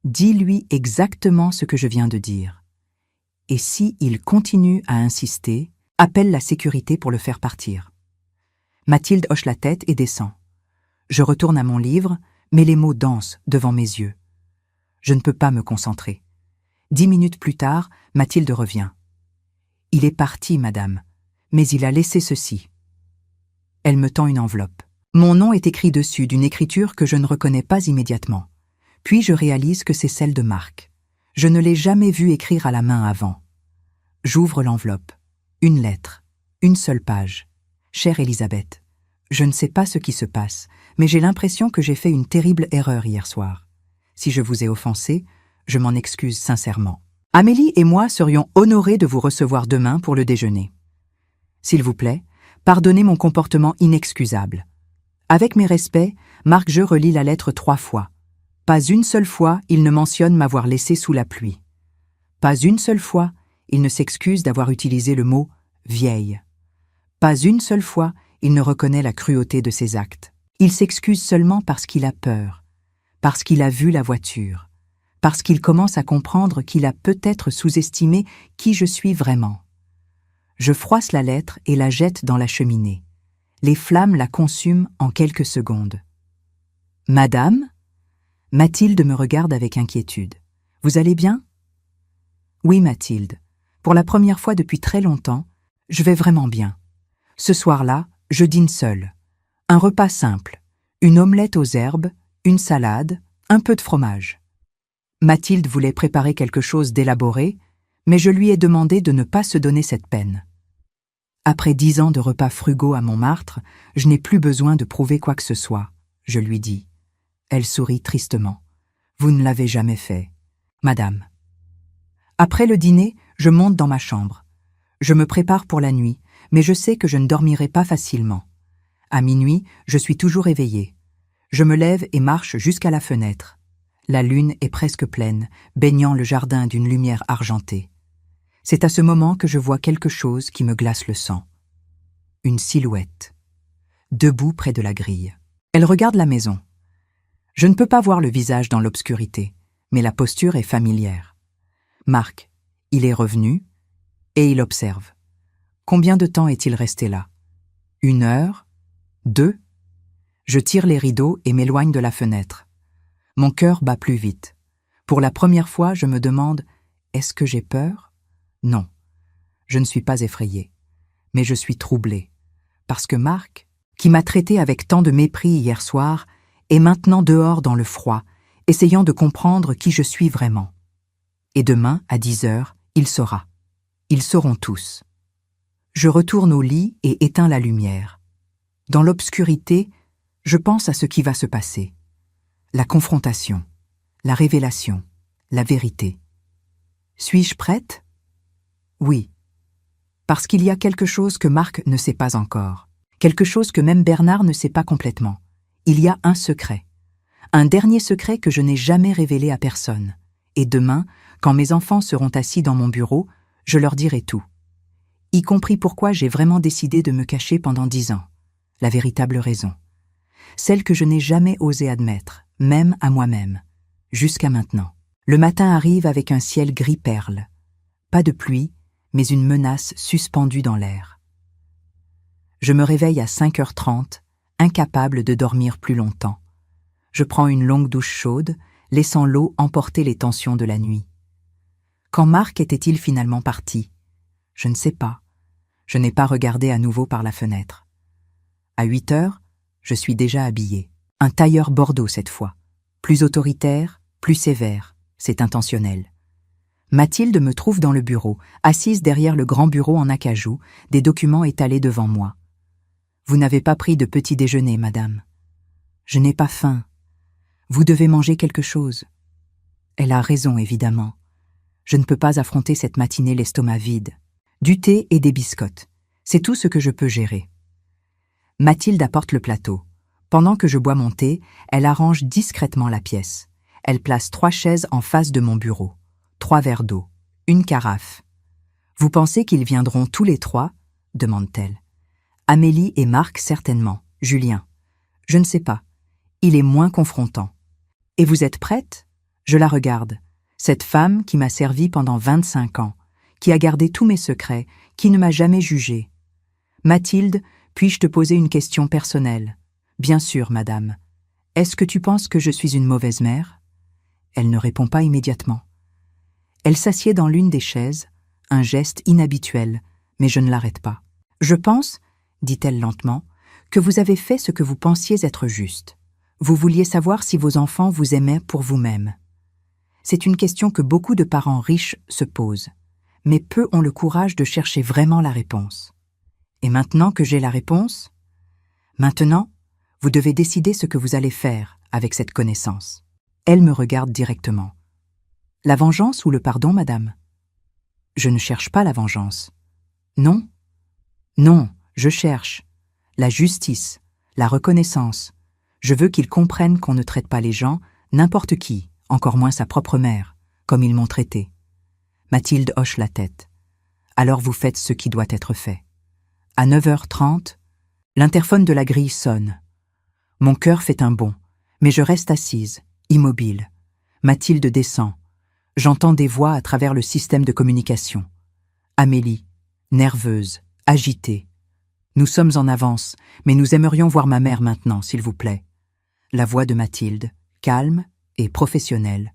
Dis-lui exactement ce que je viens de dire. Et si il continue à insister, appelle la sécurité pour le faire partir. Mathilde hoche la tête et descend. Je retourne à mon livre, mais les mots dansent devant mes yeux. Je ne peux pas me concentrer. 10 minutes plus tard, Mathilde revient. Il est parti, madame, mais il a laissé ceci. Elle me tend une enveloppe. Mon nom est écrit dessus d'une écriture que je ne reconnais pas immédiatement. Puis je réalise que c'est celle de Marc. Je ne l'ai jamais vu écrire à la main avant. J'ouvre l'enveloppe. Une lettre. Une seule page. Chère Elisabeth, je ne sais pas ce qui se passe, mais j'ai l'impression que j'ai fait une terrible erreur hier soir. Si je vous ai offensé, je m'en excuse sincèrement. Amélie et moi serions honorés de vous recevoir demain pour le déjeuner. S'il vous plaît, pardonnez mon comportement inexcusable. Avec mes respects, Marc, je relis la lettre 3 fois. Pas une seule fois, il ne mentionne m'avoir laissé sous la pluie. Pas une seule fois, il ne s'excuse d'avoir utilisé le mot « vieille ». Pas une seule fois, il ne reconnaît la cruauté de ses actes. Il s'excuse seulement parce qu'il a peur, parce qu'il a vu la voiture, parce qu'il commence à comprendre qu'il a peut-être sous-estimé qui je suis vraiment. Je froisse la lettre et la jette dans la cheminée. Les flammes la consument en quelques secondes. « Madame ?» Mathilde me regarde avec inquiétude. « Vous allez bien ?» « Oui, Mathilde. Pour la première fois depuis très longtemps, je vais vraiment bien. Ce soir-là, je dîne seule. Un repas simple, une omelette aux herbes, une salade, un peu de fromage. » Mathilde voulait préparer quelque chose d'élaboré, mais je lui ai demandé de ne pas se donner cette peine. Après 10 ans de repas frugaux à Montmartre, je n'ai plus besoin de prouver quoi que ce soit, je lui dis. Elle sourit tristement. Vous ne l'avez jamais fait, madame. Après le dîner, je monte dans ma chambre. Je me prépare pour la nuit, mais je sais que je ne dormirai pas facilement. À minuit, je suis toujours éveillée. Je me lève et marche jusqu'à la fenêtre. La lune est presque pleine, baignant le jardin d'une lumière argentée. C'est à ce moment que je vois quelque chose qui me glace le sang. Une silhouette, debout près de la grille. Elle regarde la maison. Je ne peux pas voir le visage dans l'obscurité, mais la posture est familière. Marc, il est revenu, et il observe. Combien de temps est-il resté là? 1 heure? 2? Je tire les rideaux et m'éloigne de la fenêtre. Mon cœur bat plus vite. Pour la première fois, je me demande, est-ce que j'ai peur? Non, je ne suis pas effrayée, mais je suis troublée, parce que Marc, qui m'a traité avec tant de mépris hier soir, est maintenant dehors dans le froid, essayant de comprendre qui je suis vraiment. Et demain, à 10 heures, il saura. Ils sauront tous. Je retourne au lit et éteins la lumière. Dans l'obscurité, je pense à ce qui va se passer. La confrontation, la révélation, la vérité. Suis-je prête? Oui. Parce qu'il y a quelque chose que Marc ne sait pas encore. Quelque chose que même Bernard ne sait pas complètement. Il y a un secret. Un dernier secret que je n'ai jamais révélé à personne. Et demain, quand mes enfants seront assis dans mon bureau, je leur dirai tout. Y compris pourquoi j'ai vraiment décidé de me cacher pendant 10 ans. La véritable raison. Celle que je n'ai jamais osé admettre, même à moi-même. Jusqu'à maintenant. Le matin arrive avec un ciel gris perle. Pas de pluie, mais une menace suspendue dans l'air. Je me réveille à 5h30, incapable de dormir plus longtemps. Je prends une longue douche chaude, laissant l'eau emporter les tensions de la nuit. Quand Marc était-il finalement parti? Je ne sais pas. Je n'ai pas regardé à nouveau par la fenêtre. À 8 heures, je suis déjà habillée. Un tailleur bordeaux cette fois. Plus autoritaire, plus sévère. C'est intentionnel. Mathilde me trouve dans le bureau, assise derrière le grand bureau en acajou, des documents étalés devant moi. « Vous n'avez pas pris de petit déjeuner, madame. »« Je n'ai pas faim. Vous devez manger quelque chose. » Elle a raison, évidemment. Je ne peux pas affronter cette matinée l'estomac vide. Du thé et des biscottes. C'est tout ce que je peux gérer. Mathilde apporte le plateau. Pendant que je bois mon thé, elle arrange discrètement la pièce. Elle place 3 chaises en face de mon bureau. 3 verres d'eau. Une carafe. « Vous pensez qu'ils viendront tous les 3 ?» demande-t-elle. « Amélie et Marc certainement. Julien. Je ne sais pas. Il est moins confrontant. »« Et vous êtes prête ?» Je la regarde. Cette femme qui m'a servi pendant 25 ans, qui a gardé tous mes secrets, qui ne m'a jamais jugée. « Mathilde, puis-je te poser une question personnelle ?»« Bien sûr, madame. Est-ce que tu penses que je suis une mauvaise mère ?» Elle ne répond pas immédiatement. Elle s'assied dans l'une des chaises, un geste inhabituel, mais je ne l'arrête pas. « Je pense, dit-elle lentement, que vous avez fait ce que vous pensiez être juste. Vous vouliez savoir si vos enfants vous aimaient pour vous-même. C'est une question que beaucoup de parents riches se posent, mais peu ont le courage de chercher vraiment la réponse. Et maintenant que j'ai la réponse, maintenant, vous devez décider ce que vous allez faire avec cette connaissance. » Elle me regarde directement. « La vengeance ou le pardon, madame ? » Je ne cherche pas la vengeance. Non. Non, je cherche la justice, la reconnaissance. Je veux qu'ils comprennent qu'on ne traite pas les gens, n'importe qui, encore moins sa propre mère, comme ils m'ont traité. Mathilde hoche la tête. Alors vous faites ce qui doit être fait. À 9h30, l'interphone de la grille sonne. Mon cœur fait un bond, mais je reste assise, immobile. Mathilde descend. J'entends des voix à travers le système de communication. Amélie, nerveuse, agitée. Nous sommes en avance, mais nous aimerions voir ma mère maintenant, s'il vous plaît. La voix de Mathilde, calme et professionnelle.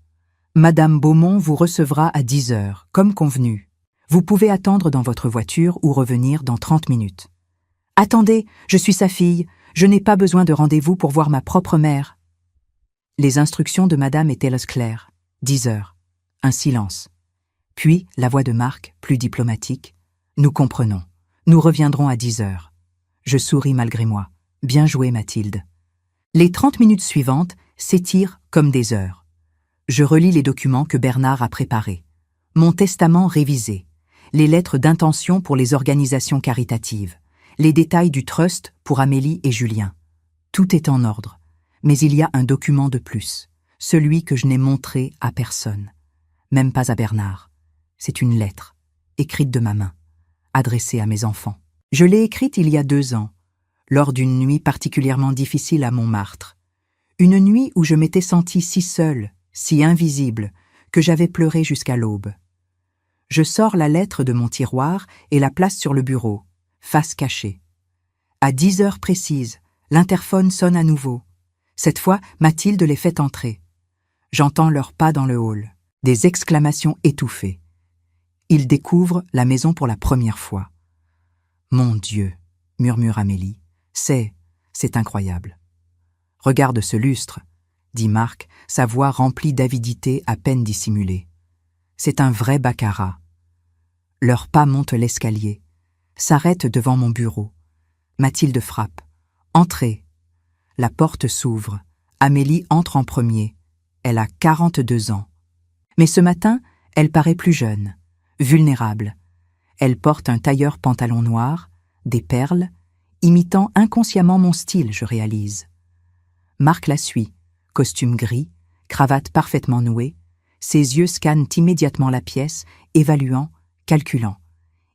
Madame Beaumont vous recevra à 10h, comme convenu. Vous pouvez attendre dans votre voiture ou revenir dans 30 minutes. Attendez, je suis sa fille, je n'ai pas besoin de rendez-vous pour voir ma propre mère. Les instructions de madame étaient claires. 10h. Un silence. Puis, la voix de Marc, plus diplomatique. Nous comprenons. Nous reviendrons à 10h. Je souris malgré moi. Bien joué, Mathilde. Les 30 minutes suivantes s'étirent comme des heures. Je relis les documents que Bernard a préparés. Mon testament révisé. Les lettres d'intention pour les organisations caritatives. Les détails du trust pour Amélie et Julien. Tout est en ordre. Mais il y a un document de plus. Celui que je n'ai montré à personne. Même pas à Bernard. C'est une lettre, écrite de ma main, adressée à mes enfants. Je l'ai écrite il y a 2 ans, lors d'une nuit particulièrement difficile à Montmartre. Une nuit où je m'étais sentie si seule, si invisible, que j'avais pleuré jusqu'à l'aube. Je sors la lettre de mon tiroir et la place sur le bureau, face cachée. À 10h précises, l'interphone sonne à nouveau. Cette fois, Mathilde les fait entrer. J'entends leurs pas dans le hall, des exclamations étouffées. Ils découvrent la maison pour la première fois. « Mon Dieu !» murmure Amélie. « C'est incroyable. »« Regarde ce lustre !» dit Marc, sa voix remplie d'avidité à peine dissimulée. « C'est un vrai baccarat. » Leurs pas montent l'escalier, s'arrêtent devant mon bureau. Mathilde frappe. « Entrez !» La porte s'ouvre. Amélie entre en premier. Elle a 42 ans. Mais ce matin, elle paraît plus jeune, vulnérable. Elle porte un tailleur pantalon noir, des perles, imitant inconsciemment mon style, je réalise. Marc la suit, costume gris, cravate parfaitement nouée. Ses yeux scannent immédiatement la pièce, évaluant, calculant.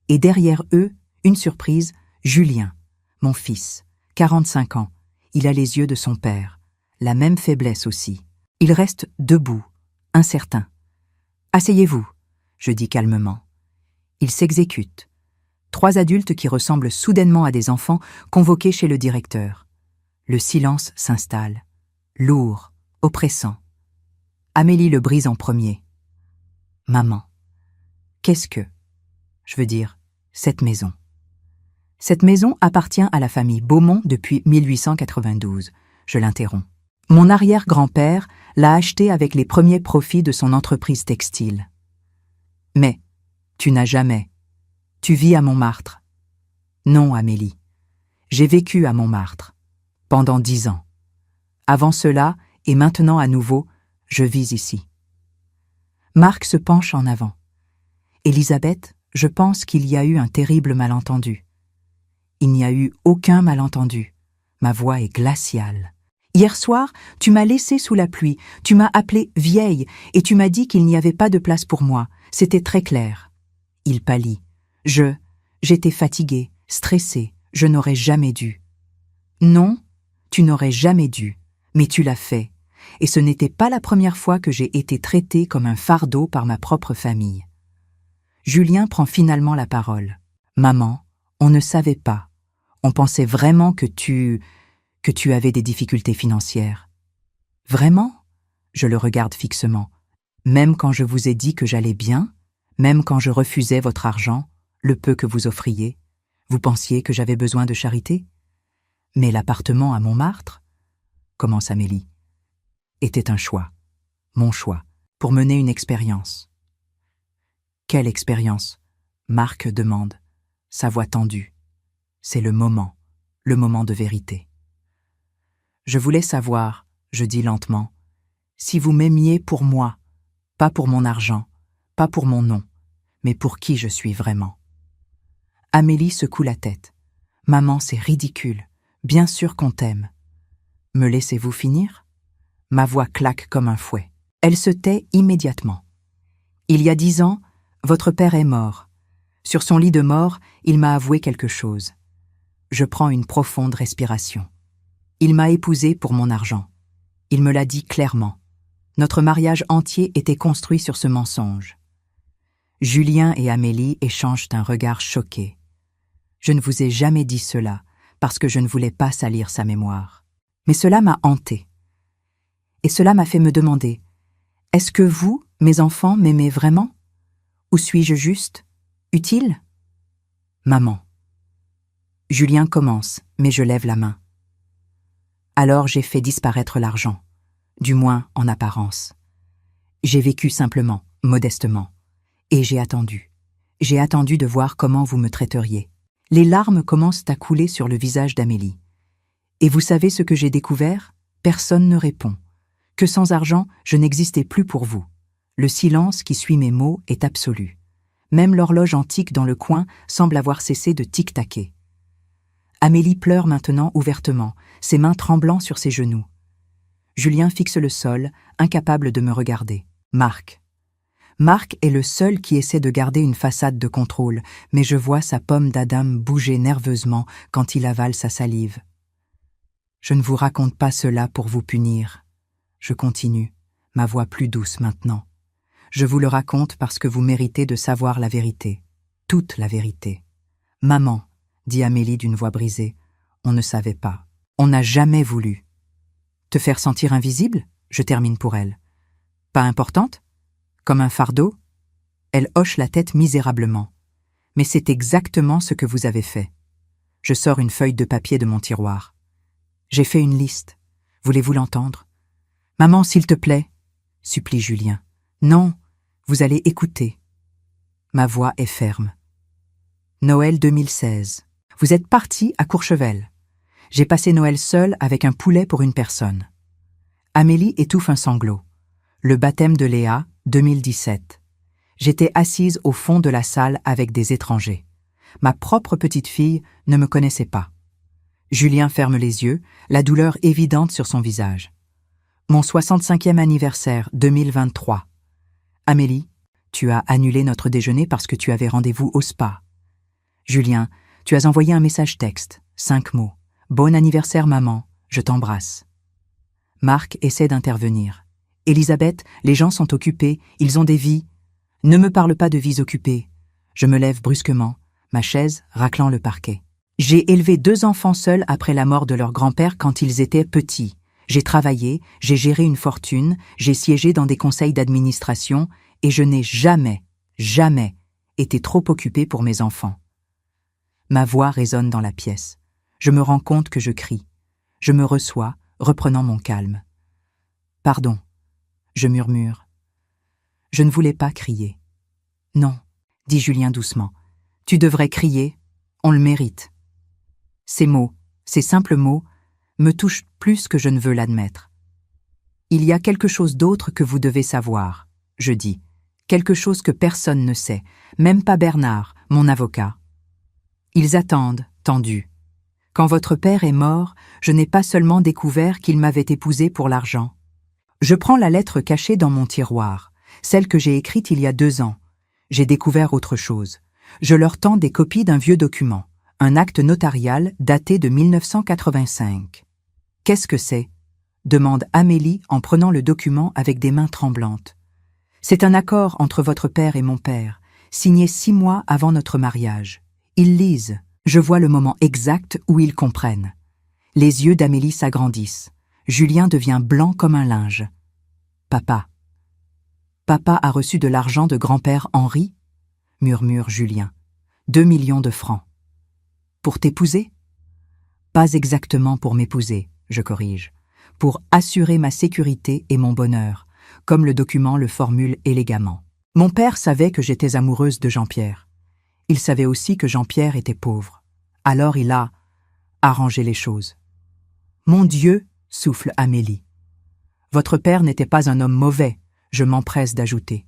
Et derrière eux, une surprise, Julien, mon fils, 45 ans. Il a les yeux de son père, la même faiblesse aussi. Il reste debout, incertain. « Asseyez-vous », je dis calmement. Il s'exécute. 3 adultes qui ressemblent soudainement à des enfants convoqués chez le directeur. Le silence s'installe, lourd, oppressant. Amélie le brise en premier. « Maman, qu'est-ce que... je veux dire, cette maison ?» Cette maison appartient à la famille Beaumont depuis 1892. Je l'interromps. Mon arrière-grand-père l'a achetée avec les premiers profits de son entreprise textile. Mais tu n'as jamais. Tu vis à Montmartre. Non, Amélie. J'ai vécu à Montmartre. Pendant 10 ans. Avant cela, et maintenant à nouveau, je vis ici. Marc se penche en avant. Élisabeth, je pense qu'il y a eu un terrible malentendu. Il n'y a eu aucun malentendu. Ma voix est glaciale. Hier soir, tu m'as laissée sous la pluie, tu m'as appelée vieille et tu m'as dit qu'il n'y avait pas de place pour moi. C'était très clair. Il pâlit. J'étais fatiguée, stressée, je n'aurais jamais dû. Non, tu n'aurais jamais dû, mais tu l'as fait. Et ce n'était pas la première fois que j'ai été traitée comme un fardeau par ma propre famille. Julien prend finalement la parole. Maman, on ne savait pas. On pensait vraiment que tu avais des difficultés financières. Vraiment? Je le regarde fixement. Même quand je vous ai dit que j'allais bien, même quand je refusais votre argent, le peu que vous offriez, vous pensiez que j'avais besoin de charité? Mais l'appartement à Montmartre, commence Amélie, était un choix, mon choix, pour mener une expérience. Quelle expérience? Marc demande, sa voix tendue. C'est le moment de vérité. Je voulais savoir, je dis lentement, si vous m'aimiez pour moi, pas pour mon argent, pas pour mon nom, mais pour qui je suis vraiment. Amélie secoue la tête. Maman, c'est ridicule. Bien sûr qu'on t'aime. Me laissez-vous finir? Ma voix claque comme un fouet. Elle se tait immédiatement. Il y a 10 ans, votre père est mort. Sur son lit de mort, il m'a avoué quelque chose. Je prends une profonde respiration. Il m'a épousée pour mon argent. Il me l'a dit clairement. Notre mariage entier était construit sur ce mensonge. Julien et Amélie échangent un regard choqué. Je ne vous ai jamais dit cela, parce que je ne voulais pas salir sa mémoire. Mais cela m'a hantée. Et cela m'a fait me demander, est-ce que vous, mes enfants, m'aimez vraiment? Ou suis-je juste? Utile? Maman. Julien commence, mais je lève la main. Alors j'ai fait disparaître l'argent, du moins en apparence. J'ai vécu simplement, modestement. Et j'ai attendu. J'ai attendu de voir comment vous me traiteriez. Les larmes commencent à couler sur le visage d'Amélie. Et vous savez ce que j'ai découvert? Personne ne répond. Que sans argent, je n'existais plus pour vous. Le silence qui suit mes mots est absolu. Même l'horloge antique dans le coin semble avoir cessé de tic-taquer. Amélie pleure maintenant ouvertement, ses mains tremblant sur ses genoux. Julien fixe le sol, incapable de me regarder. Marc est le seul qui essaie de garder une façade de contrôle, mais je vois sa pomme d'Adam bouger nerveusement quand il avale sa salive. Je ne vous raconte pas cela pour vous punir. Je continue, ma voix plus douce maintenant. Je vous le raconte parce que vous méritez de savoir la vérité, toute la vérité. Maman, dit Amélie d'une voix brisée, on ne savait pas. On n'a jamais voulu. Te faire sentir invisible? Je termine pour elle. Pas importante? Comme un fardeau? Elle hoche la tête misérablement. Mais c'est exactement ce que vous avez fait. Je sors une feuille de papier de mon tiroir. J'ai fait une liste. Voulez-vous l'entendre? Maman, s'il te plaît, supplie Julien. Non, vous allez écouter. Ma voix est ferme. Noël 2016. Vous êtes parti à Courchevel. J'ai passé Noël seul avec un poulet pour une personne. Amélie étouffe un sanglot. Le baptême de Léa, 2017. J'étais assise au fond de la salle avec des étrangers. Ma propre petite fille ne me connaissait pas. Julien ferme les yeux, la douleur évidente sur son visage. Mon 65e anniversaire, 2023. Amélie, tu as annulé notre déjeuner parce que tu avais rendez-vous au spa. Julien, tu as envoyé un message texte, 5 mots. Bon anniversaire maman, je t'embrasse. Marc essaie d'intervenir. Élisabeth, les gens sont occupés, ils ont des vies. Ne me parle pas de vies occupées. Je me lève brusquement, ma chaise raclant le parquet. J'ai élevé 2 enfants seuls après la mort de leur grand-père quand ils étaient petits. J'ai travaillé, j'ai géré une fortune, j'ai siégé dans des conseils d'administration et je n'ai jamais été trop occupée pour mes enfants. Ma voix résonne dans la pièce. Je me rends compte que je crie. Je me reçois, reprenant mon calme. Pardon, je murmure. Je ne voulais pas crier. Non, dit Julien doucement. Tu devrais crier, on le mérite. Ces mots, ces simples mots, me touchent plus que je ne veux l'admettre. Il y a quelque chose d'autre que vous devez savoir, je dis. Quelque chose que personne ne sait, même pas Bernard, mon avocat. Ils attendent, tendus. Quand votre père est mort, je n'ai pas seulement découvert qu'il m'avait épousée pour l'argent. Je prends la lettre cachée dans mon tiroir, celle que j'ai écrite il y a 2 ans. J'ai découvert autre chose. Je leur tends des copies d'un vieux document, un acte notarial daté de 1985. « Qu'est-ce que c'est » demande Amélie en prenant le document avec des mains tremblantes. « C'est un accord entre votre père et mon père, signé 6 mois avant notre mariage. Ils lisent. Je vois le moment exact où ils comprennent. » Les yeux d'Amélie s'agrandissent. Julien devient blanc comme un linge. « Papa. Papa a reçu de l'argent de grand-père Henri ?» murmure Julien. 2 millions de francs. « Pour t'épouser ?» Pas exactement pour m'épouser, je corrige. Pour assurer ma sécurité et mon bonheur, comme le document le formule élégamment. Mon père savait que j'étais amoureuse de Jean-Pierre. Il savait aussi que Jean-Pierre était pauvre. Alors il a arrangé les choses. « Mon Dieu !» souffle Amélie. « Votre père n'était pas un homme mauvais, je m'empresse d'ajouter.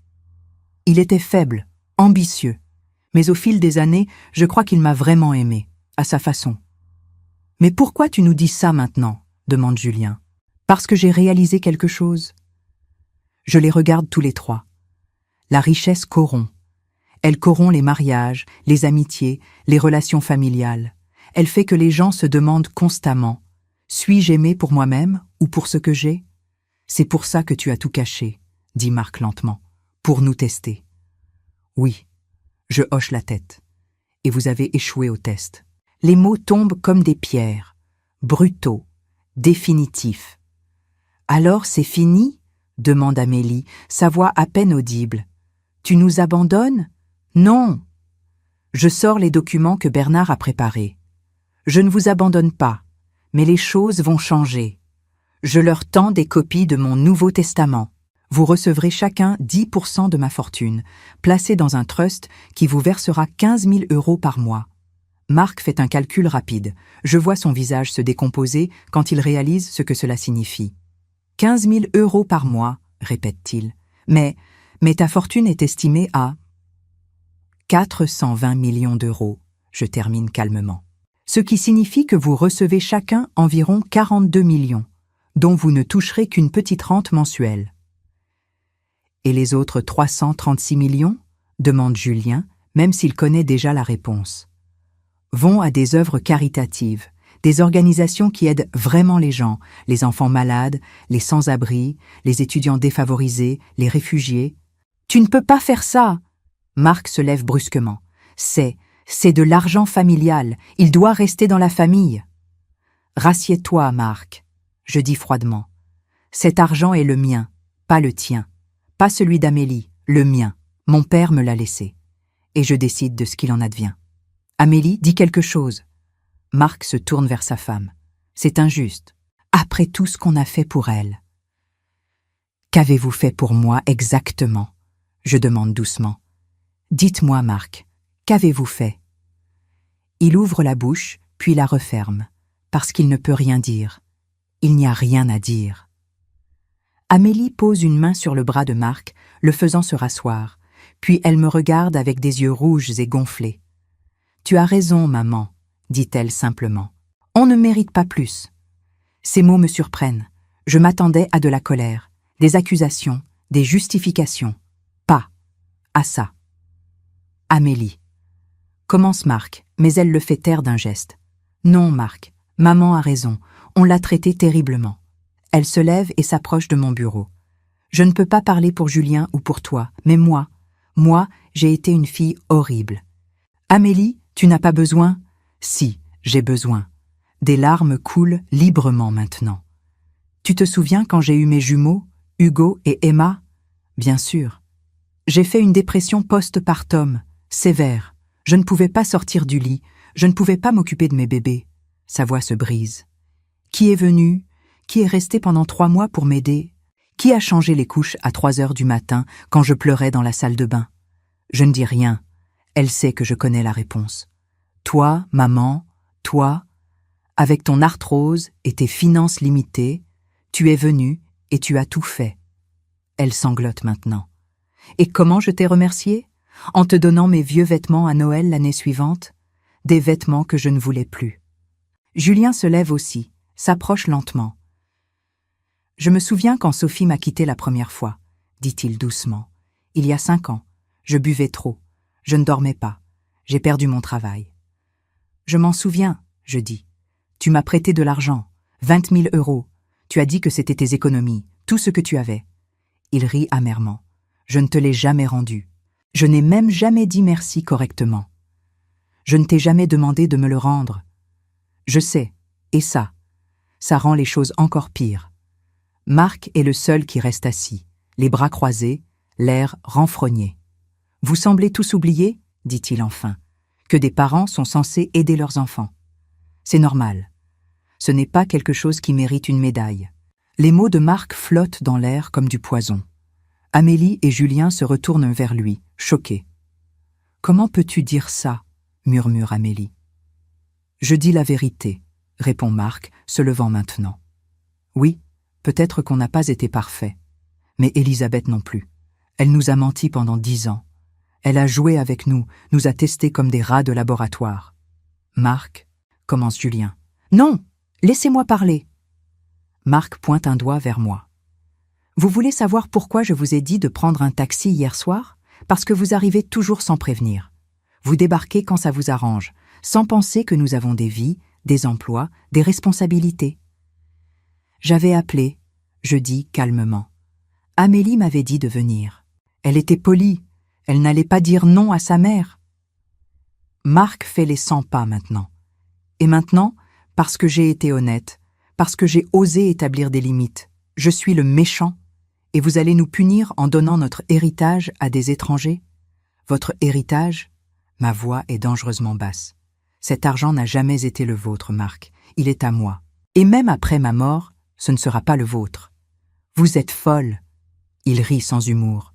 Il était faible, ambitieux, mais au fil des années, je crois qu'il m'a vraiment aimé, à sa façon. »« Mais pourquoi tu nous dis ça maintenant ?» demande Julien. « Parce que j'ai réalisé quelque chose. » Je les regarde tous les trois. La richesse corrompt. Elle corrompt les mariages, les amitiés, les relations familiales. Elle fait que les gens se demandent constamment « Suis-je aimé pour moi-même ou pour ce que j'ai ?» C'est pour ça que tu as tout caché, dit Marc lentement, pour nous tester. Oui, je hoche la tête. Et vous avez échoué au test. Les mots tombent comme des pierres, brutaux, définitifs. Alors c'est fini ? Demande Amélie, sa voix à peine audible. Tu nous abandonnes ? Non. Je sors les documents que Bernard a préparés. Je ne vous abandonne pas, mais les choses vont changer. Je leur tends des copies de mon Nouveau Testament. Vous recevrez chacun 10% de ma fortune, placée dans un trust qui vous versera 15 000 € par mois. Marc fait un calcul rapide. Je vois son visage se décomposer quand il réalise ce que cela signifie. 15 000 € par mois, répète-t-il. Mais ta fortune est estimée à 420 millions d'euros, je termine calmement. Ce qui signifie que vous recevez chacun environ 42 millions, dont vous ne toucherez qu'une petite rente mensuelle. Et les autres 336 millions, demande Julien, même s'il connaît déjà la réponse. Vont à des œuvres caritatives, des organisations qui aident vraiment les gens, les enfants malades, les sans-abri, les étudiants défavorisés, les réfugiés. Tu ne peux pas faire ça! Marc se lève brusquement. C'est de l'argent familial, il doit rester dans la famille. Rassieds-toi, Marc, je dis froidement. Cet argent est le mien, pas le tien. Pas celui d'Amélie, le mien. Mon père me l'a laissé. Et je décide de ce qu'il en advient. Amélie dit quelque chose. Marc se tourne vers sa femme. C'est injuste. Après tout ce qu'on a fait pour elle. Qu'avez-vous fait pour moi exactement ? Je demande doucement. Dites-moi, Marc, qu'avez-vous fait ? Il ouvre la bouche, puis la referme, parce qu'il ne peut rien dire. Il n'y a rien à dire. Amélie pose une main sur le bras de Marc, le faisant se rasseoir, puis elle me regarde avec des yeux rouges et gonflés. « Tu as raison, maman, » dit-elle simplement. « On ne mérite pas plus. » Ces mots me surprennent. Je m'attendais à de la colère, des accusations, des justifications. Pas à ça. Amélie. Commence Marc, mais elle le fait taire d'un geste. Non, Marc, maman a raison, on l'a traitée terriblement. Elle se lève et s'approche de mon bureau. Je ne peux pas parler pour Julien ou pour toi, mais moi, j'ai été une fille horrible. Amélie, tu n'as pas besoin ? Si, j'ai besoin. Des larmes coulent librement maintenant. Tu te souviens quand j'ai eu mes jumeaux, Hugo et Emma ? Bien sûr. J'ai fait une dépression post-partum, sévère. Je ne pouvais pas sortir du lit, je ne pouvais pas m'occuper de mes bébés. Sa voix se brise. Qui est venu ? Qui est resté pendant 3 mois pour m'aider ? Qui a changé les couches à 3 heures du matin quand je pleurais dans la salle de bain ? Je ne dis rien. Elle sait que je connais la réponse. Toi, maman, toi, avec ton arthrose et tes finances limitées, tu es venue et tu as tout fait. Elle sanglote maintenant. Et comment je t'ai remercié ? En te donnant mes vieux vêtements à Noël l'année suivante ? Des vêtements que je ne voulais plus. Julien se lève aussi, s'approche lentement. Je me souviens quand Sophie m'a quitté la première fois, dit-il doucement. Il y a 5 ans, je buvais trop, je ne dormais pas, j'ai perdu mon travail. Je m'en souviens, je dis. Tu m'as prêté de l'argent, 20 000 €. Tu as dit que c'était tes économies, tout ce que tu avais. Il rit amèrement. Je ne te l'ai jamais rendu. Je n'ai même jamais dit merci correctement. Je ne t'ai jamais demandé de me le rendre. Je sais, et ça rend les choses encore pires. Marc est le seul qui reste assis, les bras croisés, l'air renfrogné. Vous semblez tous oublier, dit-il enfin, que des parents sont censés aider leurs enfants. C'est normal. Ce n'est pas quelque chose qui mérite une médaille. Les mots de Marc flottent dans l'air comme du poison. Amélie et Julien se retournent vers lui, choqués. « Comment peux-tu dire ça ?» murmure Amélie. « Je dis la vérité », répond Marc, se levant maintenant. « Oui, peut-être qu'on n'a pas été parfait. Mais Élisabeth non plus. Elle nous a menti pendant 10 ans. Elle a joué avec nous a testés comme des rats de laboratoire. »« Marc, » commence Julien. « Non, laissez-moi parler. » Marc pointe un doigt vers moi. « Vous voulez savoir pourquoi je vous ai dit de prendre un taxi hier soir ? Parce que vous arrivez toujours sans prévenir. Vous débarquez quand ça vous arrange, sans penser que nous avons des vies, des emplois, des responsabilités. » J'avais appelé, je dis calmement. Amélie m'avait dit de venir. Elle était polie, elle n'allait pas dire non à sa mère. Marc fait les 100 pas maintenant. Et maintenant, parce que j'ai été honnête, parce que j'ai osé établir des limites, je suis le méchant, et vous allez nous punir en donnant notre héritage à des étrangers ? Votre héritage ? Ma voix est dangereusement basse. Cet argent n'a jamais été le vôtre, Marc. Il est à moi. Et même après ma mort, ce ne sera pas le vôtre. Vous êtes folle. Il rit sans humour.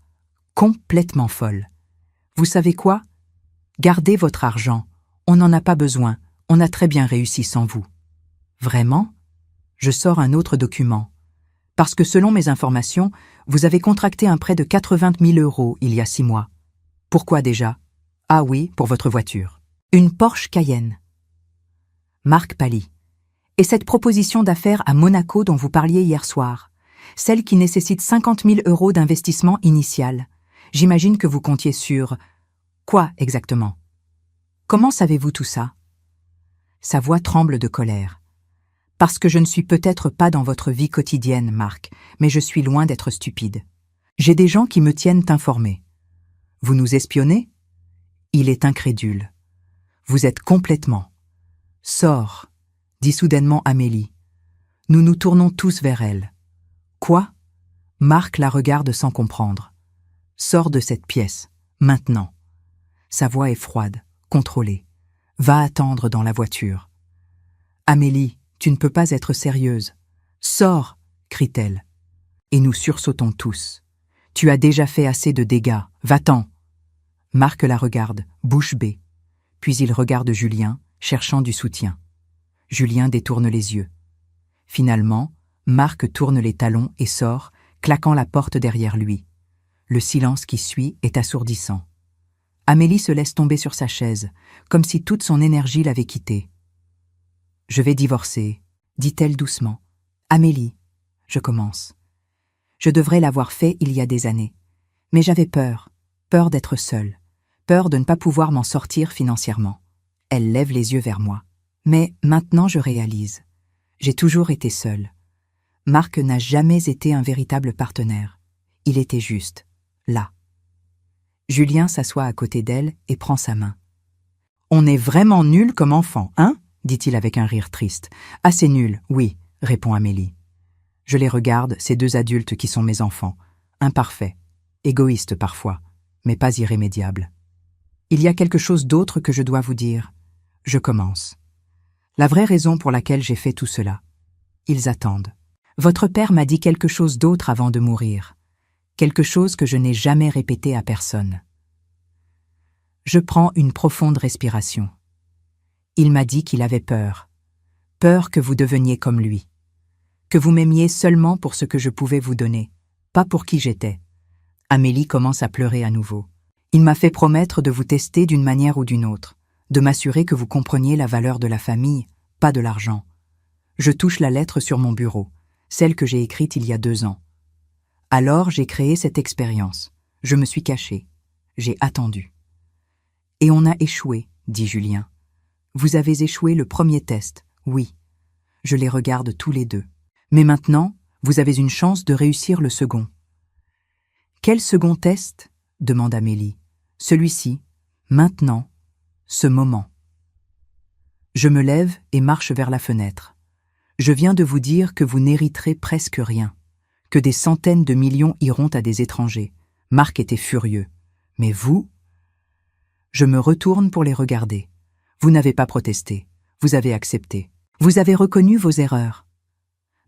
Complètement folle. Vous savez quoi ? Gardez votre argent. On n'en a pas besoin. On a très bien réussi sans vous. Vraiment ? Je sors un autre document. Parce que selon mes informations, vous avez contracté un prêt de 80 000 € il y a 6 mois. Pourquoi déjà ? Ah oui, pour votre voiture. Une Porsche Cayenne. Marc pâlit. Et cette proposition d'affaires à Monaco dont vous parliez hier soir, celle qui nécessite 50 000 € d'investissement initial. J'imagine que vous comptiez sur... Quoi exactement ? Comment savez-vous tout ça ? Sa voix tremble de colère. Parce que je ne suis peut-être pas dans votre vie quotidienne, Marc, mais je suis loin d'être stupide. J'ai des gens qui me tiennent informé. Vous nous espionnez ? Il est incrédule. Vous êtes complètement. Sors, dit soudainement Amélie. Nous nous tournons tous vers elle. Quoi ? Marc la regarde sans comprendre. Sors de cette pièce, maintenant. Sa voix est froide, contrôlée. Va attendre dans la voiture. Amélie, tu ne peux pas être sérieuse. Sors, crie-t-elle. Et nous sursautons tous. Tu as déjà fait assez de dégâts, va-t'en. Marc la regarde, bouche bée. Puis il regarde Julien, cherchant du soutien. Julien détourne les yeux. Finalement, Marc tourne les talons et sort, claquant la porte derrière lui. Le silence qui suit est assourdissant. Amélie se laisse tomber sur sa chaise, comme si toute son énergie l'avait quittée. « Je vais divorcer », dit-elle doucement. « Amélie, je commence. Je devrais l'avoir fait il y a des années. Mais j'avais peur d'être seule, peur de ne pas pouvoir m'en sortir financièrement. » Elle lève les yeux vers moi. « Mais maintenant je réalise. J'ai toujours été seule. Marc n'a jamais été un véritable partenaire. Il était juste, là. » Julien s'assoit à côté d'elle et prend sa main. « On est vraiment nuls comme enfants, hein ?» dit-il avec un rire triste. « Assez nuls, oui, » répond Amélie. Je les regarde, ces 2 adultes qui sont mes enfants, imparfaits, égoïstes parfois, mais pas irrémédiables. Il y a quelque chose d'autre que je dois vous dire. Je commence. La vraie raison pour laquelle j'ai fait tout cela. Ils attendent. Votre père m'a dit quelque chose d'autre avant de mourir. Quelque chose que je n'ai jamais répété à personne. Je prends une profonde respiration. Il m'a dit qu'il avait peur. Peur que vous deveniez comme lui. Que vous m'aimiez seulement pour ce que je pouvais vous donner, pas pour qui j'étais. Amélie commence à pleurer à nouveau. Il m'a fait promettre de vous tester d'une manière ou d'une autre, de m'assurer que vous compreniez la valeur de la famille, pas de l'argent. Je touche la lettre sur mon bureau, celle que j'ai écrite il y a 2 ans. Alors j'ai créé cette expérience. Je me suis caché. J'ai attendu. Et on a échoué, dit Julien. Vous avez échoué le premier test, oui. Je les regarde tous les deux. Mais maintenant, vous avez une chance de réussir le second. Quel second test ? Demande Amélie. Celui-ci, maintenant, ce moment. Je me lève et marche vers la fenêtre. Je viens de vous dire que vous n'hériterez presque rien, que des centaines de millions iront à des étrangers. Marc était furieux. Mais vous ? Je me retourne pour les regarder. Vous n'avez pas protesté, vous avez accepté. Vous avez reconnu vos erreurs.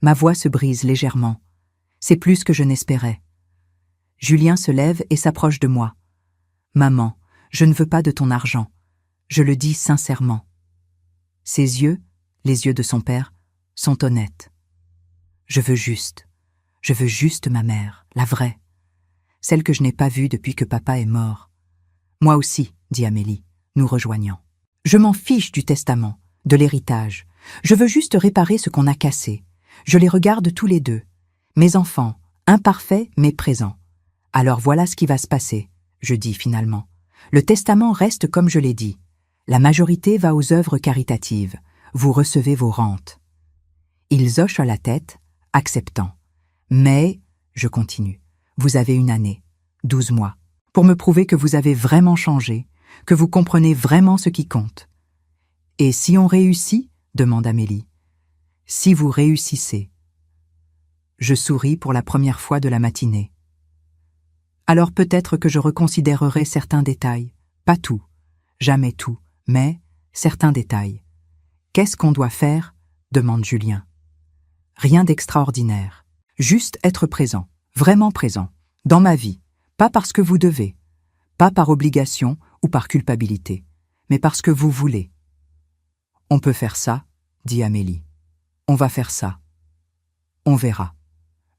Ma voix se brise légèrement. C'est plus que je n'espérais. Julien se lève et s'approche de moi. Maman, je ne veux pas de ton argent. Je le dis sincèrement. Ses yeux, les yeux de son père, sont honnêtes. Je veux juste ma mère, la vraie. Celle que je n'ai pas vue depuis que papa est mort. Moi aussi, dit Amélie, nous rejoignant. Je m'en fiche du testament, de l'héritage. Je veux juste réparer ce qu'on a cassé. Je les regarde tous les deux. Mes enfants, imparfaits mais présents. Alors voilà ce qui va se passer, je dis finalement. Le testament reste comme je l'ai dit. La majorité va aux œuvres caritatives. Vous recevez vos rentes. Ils hochent la tête, acceptant. Mais, je continue, vous avez 1 année, 12 mois, pour me prouver que vous avez vraiment changé, que vous comprenez vraiment ce qui compte. Et si on réussit ? Demande Amélie. Si vous réussissez. Je souris pour la première fois de la matinée. Alors peut-être que je reconsidérerai certains détails, pas tout, jamais tout, mais certains détails. Qu'est-ce qu'on doit faire ? Demande Julien. Rien d'extraordinaire, juste être présent, vraiment présent, dans ma vie, pas parce que vous devez, pas par obligation ou par culpabilité, mais parce que vous voulez. On peut faire ça, dit Amélie. On va faire ça. On verra.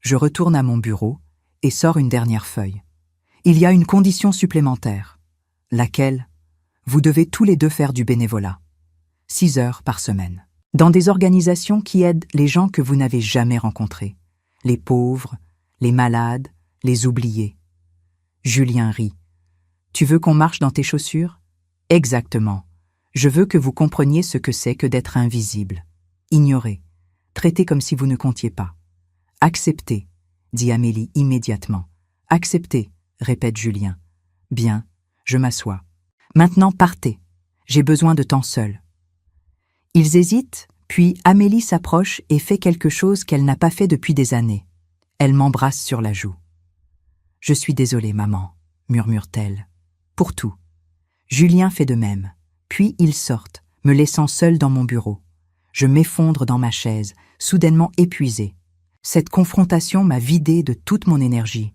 Je retourne à mon bureau et sors une dernière feuille. Il y a une condition supplémentaire. Laquelle ? Vous devez tous les deux faire du bénévolat. 6 heures par semaine. Dans des organisations qui aident les gens que vous n'avez jamais rencontrés. Les pauvres, les malades, les oubliés. Julien rit. Tu veux qu'on marche dans tes chaussures ? Exactement. Je veux que vous compreniez ce que c'est que d'être invisible. Ignoré. Traité comme si vous ne comptiez pas. Accepté, dit Amélie immédiatement. Accepté, répète Julien. Bien, je m'assois. Maintenant partez. J'ai besoin de temps seul. Ils hésitent, puis Amélie s'approche et fait quelque chose qu'elle n'a pas fait depuis des années. Elle m'embrasse sur la joue. Je suis désolée, maman, murmure-t-elle. Pour tout. Julien fait de même. Puis ils sortent, me laissant seule dans mon bureau. Je m'effondre dans ma chaise, soudainement épuisée. Cette confrontation m'a vidée de toute mon énergie.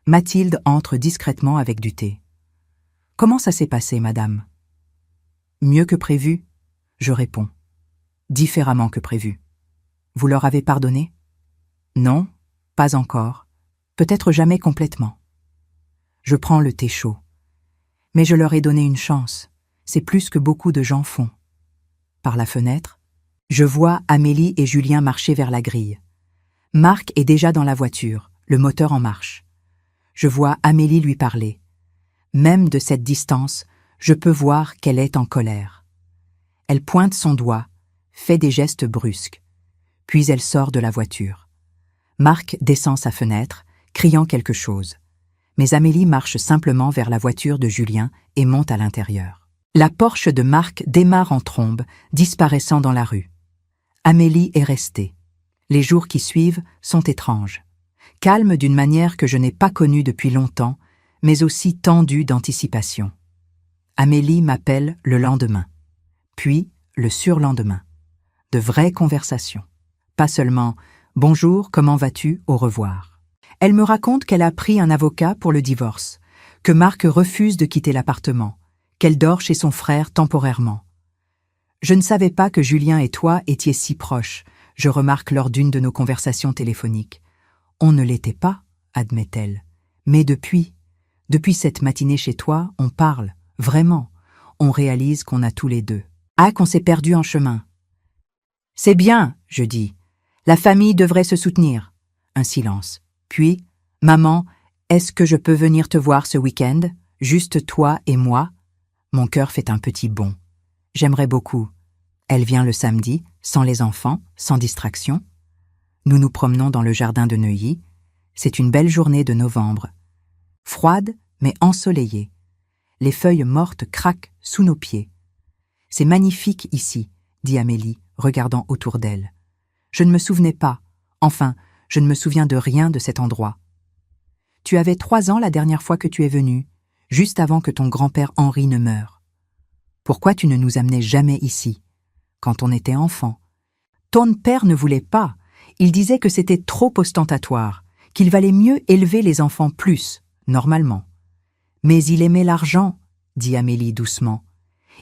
Mathilde entre discrètement avec du thé. « Comment ça s'est passé, madame ?»« Mieux que prévu ?» Je réponds. « Différemment que prévu. Vous leur avez pardonné ?»« Non, pas encore. Peut-être jamais complètement. » Je prends le thé chaud. Mais je leur ai donné une chance. C'est plus que beaucoup de gens font. Par la fenêtre, je vois Amélie et Julien marcher vers la grille. Marc est déjà dans la voiture, le moteur en marche. Je vois Amélie lui parler. Même de cette distance, je peux voir qu'elle est en colère. Elle pointe son doigt, fait des gestes brusques. Puis elle sort de la voiture. Marc descend sa fenêtre, criant quelque chose. Mais Amélie marche simplement vers la voiture de Julien et monte à l'intérieur. La Porsche de Marc démarre en trombe, disparaissant dans la rue. Amélie est restée. Les jours qui suivent sont étranges. Calme d'une manière que je n'ai pas connue depuis longtemps, mais aussi tendue d'anticipation. Amélie m'appelle le lendemain, puis le surlendemain. De vraies conversations. Pas seulement « Bonjour, comment vas-tu, au revoir ». Elle me raconte qu'elle a pris un avocat pour le divorce, que Marc refuse de quitter l'appartement, qu'elle dort chez son frère temporairement. Je ne savais pas que Julien et toi étiez si proches, je remarque lors d'une de nos conversations téléphoniques. On ne l'était pas, admet-elle. Mais depuis cette matinée chez toi, on parle, vraiment. On réalise qu'on a tous les deux. Ah, qu'on s'est perdu en chemin. C'est bien, je dis. La famille devrait se soutenir. Un silence. Puis, maman, est-ce que je peux venir te voir ce week-end? Juste toi et moi? Mon cœur fait un petit bond. J'aimerais beaucoup. Elle vient le samedi, sans les enfants, sans distraction. Nous nous promenons dans le jardin de Neuilly. C'est une belle journée de novembre. Froide, mais ensoleillée. Les feuilles mortes craquent sous nos pieds. C'est magnifique ici, dit Amélie, regardant autour d'elle. Je ne me souvenais pas. Enfin, je ne me souviens de rien de cet endroit. Tu avais 3 ans la dernière fois que tu es venu, juste avant que ton grand-père Henri ne meure. Pourquoi tu ne nous amenais jamais ici, quand on était enfant? Ton père ne voulait pas. Il disait que c'était trop ostentatoire, qu'il valait mieux élever les enfants plus, normalement. Mais il aimait l'argent, dit Amélie doucement.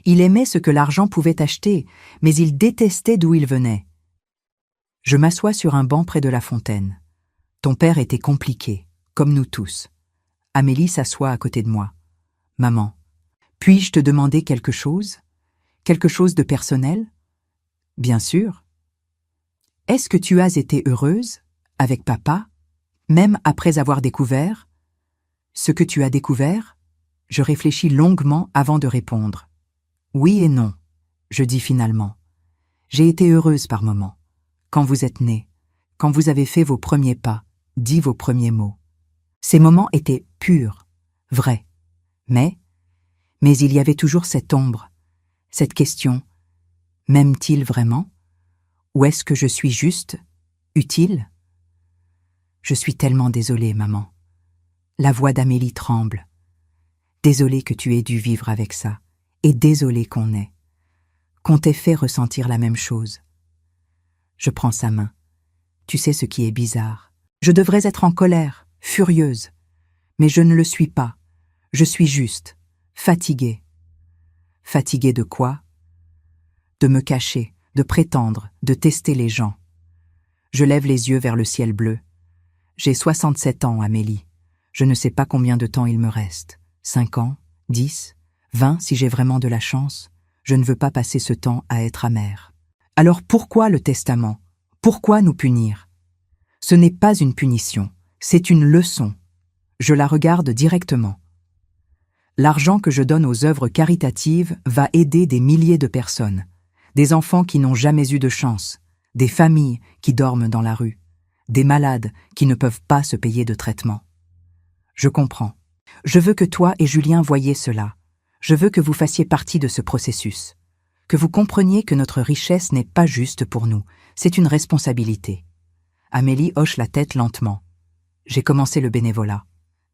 Il aimait ce que l'argent pouvait acheter, mais il détestait d'où il venait. Je m'assois sur un banc près de la fontaine. Ton père était compliqué, comme nous tous. Amélie s'assoit à côté de moi. Maman, puis-je te demander quelque chose? Quelque chose de personnel? Bien sûr. Est-ce que tu as été heureuse, avec papa, même après avoir découvert? Ce que tu as découvert? Je réfléchis longuement avant de répondre. Oui et non, je dis finalement. J'ai été heureuse par moments. Quand vous êtes né, quand vous avez fait vos premiers pas, dit vos premiers mots. Ces moments étaient purs, vrais. Mais il y avait toujours cette ombre, cette question. M'aime-t-il vraiment? Ou est-ce que je suis juste, utile? Je suis tellement désolée, maman. La voix d'Amélie tremble. Désolée que tu aies dû vivre avec ça, et désolée qu'on t'ait fait ressentir la même chose. Je prends sa main. Tu sais ce qui est bizarre. Je devrais être en colère, furieuse. Mais je ne le suis pas. Je suis juste, fatiguée. Fatiguée de quoi? De me cacher, de prétendre, de tester les gens. Je lève les yeux vers le ciel bleu. J'ai 67 ans, Amélie. Je ne sais pas combien de temps il me reste. 5 ans, 10, 20 si j'ai vraiment de la chance. Je ne veux pas passer ce temps à être amère. Alors pourquoi le testament? Pourquoi nous punir? Ce n'est pas une punition, c'est une leçon. Je la regarde directement. L'argent que je donne aux œuvres caritatives va aider des milliers de personnes, des enfants qui n'ont jamais eu de chance, des familles qui dorment dans la rue, des malades qui ne peuvent pas se payer de traitement. Je comprends. Je veux que toi et Julien voyiez cela. Je veux que vous fassiez partie de ce processus. Que vous compreniez que notre richesse n'est pas juste pour nous, c'est une responsabilité. Amélie hoche la tête lentement. J'ai commencé le bénévolat.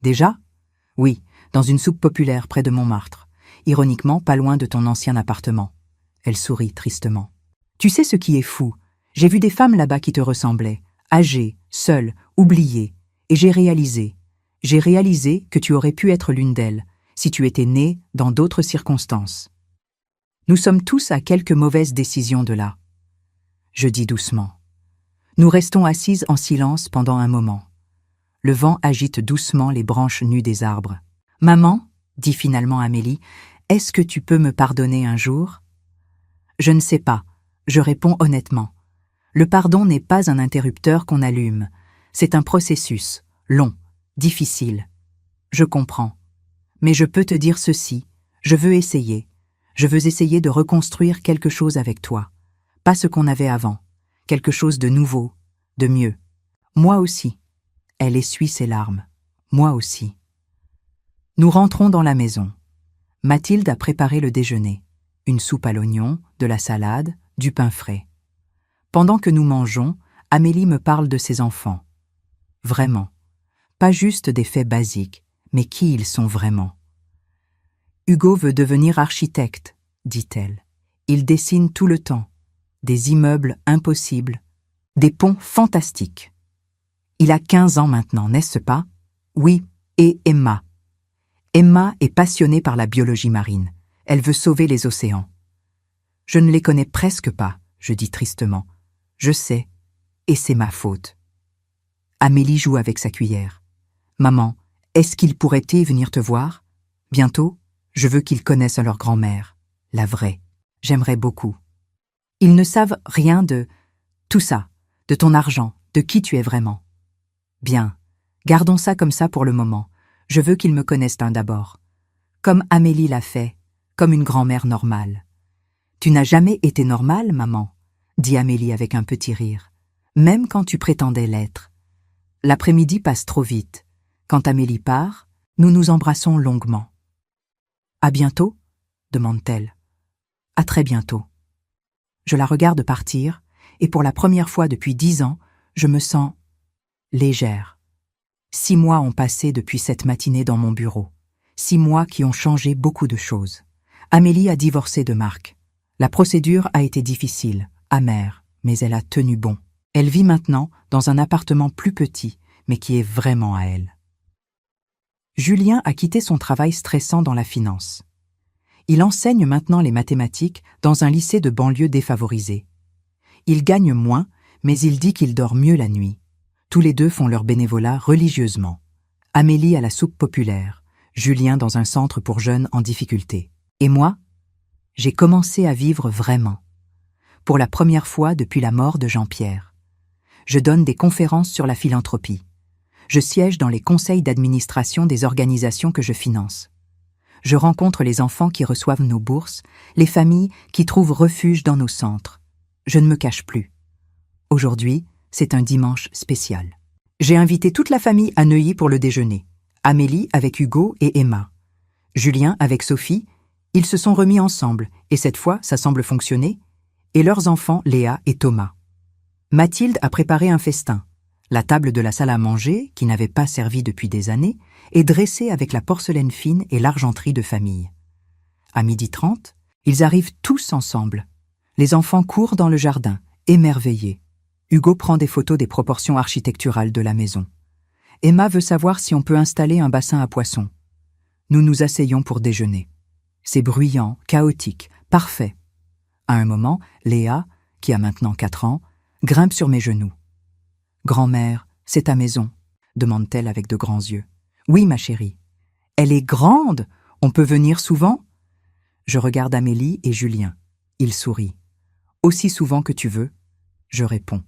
Déjà? Oui, dans une soupe populaire près de Montmartre. Ironiquement, pas loin de ton ancien appartement. Elle sourit tristement. Tu sais ce qui est fou? J'ai vu des femmes là-bas qui te ressemblaient, âgées, seules, oubliées, et j'ai réalisé que tu aurais pu être l'une d'elles, si tu étais née dans d'autres circonstances. Nous sommes tous à quelques mauvaises décisions de là. Je dis doucement. Nous restons assises en silence pendant un moment. Le vent agite doucement les branches nues des arbres. « Maman, dit finalement Amélie, est-ce que tu peux me pardonner un jour? » Je ne sais pas, je réponds honnêtement. Le pardon n'est pas un interrupteur qu'on allume. C'est un processus, long, difficile. Je comprends. Mais je peux te dire ceci, je veux essayer. Je veux essayer de reconstruire quelque chose avec toi. Pas ce qu'on avait avant. Quelque chose de nouveau, de mieux. Moi aussi. Elle essuie ses larmes. Moi aussi. Nous rentrons dans la maison. Mathilde a préparé le déjeuner. Une soupe à l'oignon, de la salade, du pain frais. Pendant que nous mangeons, Amélie me parle de ses enfants. Vraiment. Pas juste des faits basiques, mais qui ils sont vraiment. Hugo veut devenir architecte, dit-elle. Il dessine tout le temps. Des immeubles impossibles. Des ponts fantastiques. Il a 15 ans maintenant, n'est-ce pas? Oui, et Emma. Emma est passionnée par la biologie marine. Elle veut sauver les océans. Je ne les connais presque pas, je dis tristement. Je sais, et c'est ma faute. Amélie joue avec sa cuillère. Maman, est-ce qu'ils pourraient-ils venir te voir? Bientôt, je veux qu'ils connaissent leur grand-mère, la vraie. J'aimerais beaucoup. Ils ne savent rien de Tout ça, de ton argent, de qui tu es vraiment. Bien, gardons ça comme ça pour le moment. Je veux qu'ils me connaissent d'abord. Comme Amélie l'a fait, comme une grand-mère normale. Tu n'as jamais été normale, maman, dit Amélie avec un petit rire, même quand tu prétendais l'être. L'après-midi passe trop vite. Quand Amélie part, nous nous embrassons longuement. À bientôt, demande-t-elle. À très bientôt. Je la regarde partir, et pour la première fois depuis 10 ans, je me sens légère. 6 mois ont passé depuis cette matinée dans mon bureau. 6 mois qui ont changé beaucoup de choses. Amélie a divorcé de Marc. La procédure a été difficile, amère, mais elle a tenu bon. Elle vit maintenant dans un appartement plus petit, mais qui est vraiment à elle. Julien a quitté son travail stressant dans la finance. Il enseigne maintenant les mathématiques dans un lycée de banlieue défavorisé. Il gagne moins, mais il dit qu'il dort mieux la nuit. Tous les deux font leur bénévolat religieusement. Amélie à la soupe populaire, Julien dans un centre pour jeunes en difficulté. Et moi, j'ai commencé à vivre vraiment. Pour la première fois depuis la mort de Jean-Pierre. Je donne des conférences sur la philanthropie. Je siège dans les conseils d'administration des organisations que je finance. Je rencontre les enfants qui reçoivent nos bourses, les familles qui trouvent refuge dans nos centres. Je ne me cache plus. Aujourd'hui, c'est un dimanche spécial. J'ai invité toute la famille à Neuilly pour le déjeuner. Amélie avec Hugo et Emma. Julien avec Sophie. Ils se sont remis ensemble, et cette fois, ça semble fonctionner, et leurs enfants Léa et Thomas. Mathilde a préparé un festin. La table de la salle à manger, qui n'avait pas servi depuis des années, est dressée avec la porcelaine fine et l'argenterie de famille. À 12h30, ils arrivent tous ensemble. Les enfants courent dans le jardin, émerveillés. Hugo prend des photos des proportions architecturales de la maison. Emma veut savoir si on peut installer un bassin à poissons. Nous nous asseyons pour déjeuner. C'est bruyant, chaotique, parfait. À un moment, Léa, qui a maintenant 4 ans, grimpe sur mes genoux. « Grand-mère, c'est ta maison ?» demande-t-elle avec de grands yeux. « Oui, ma chérie. »« Elle est grande, on peut venir souvent ?» Je regarde Amélie et Julien. Ils sourient. « Aussi souvent que tu veux ?» Je réponds.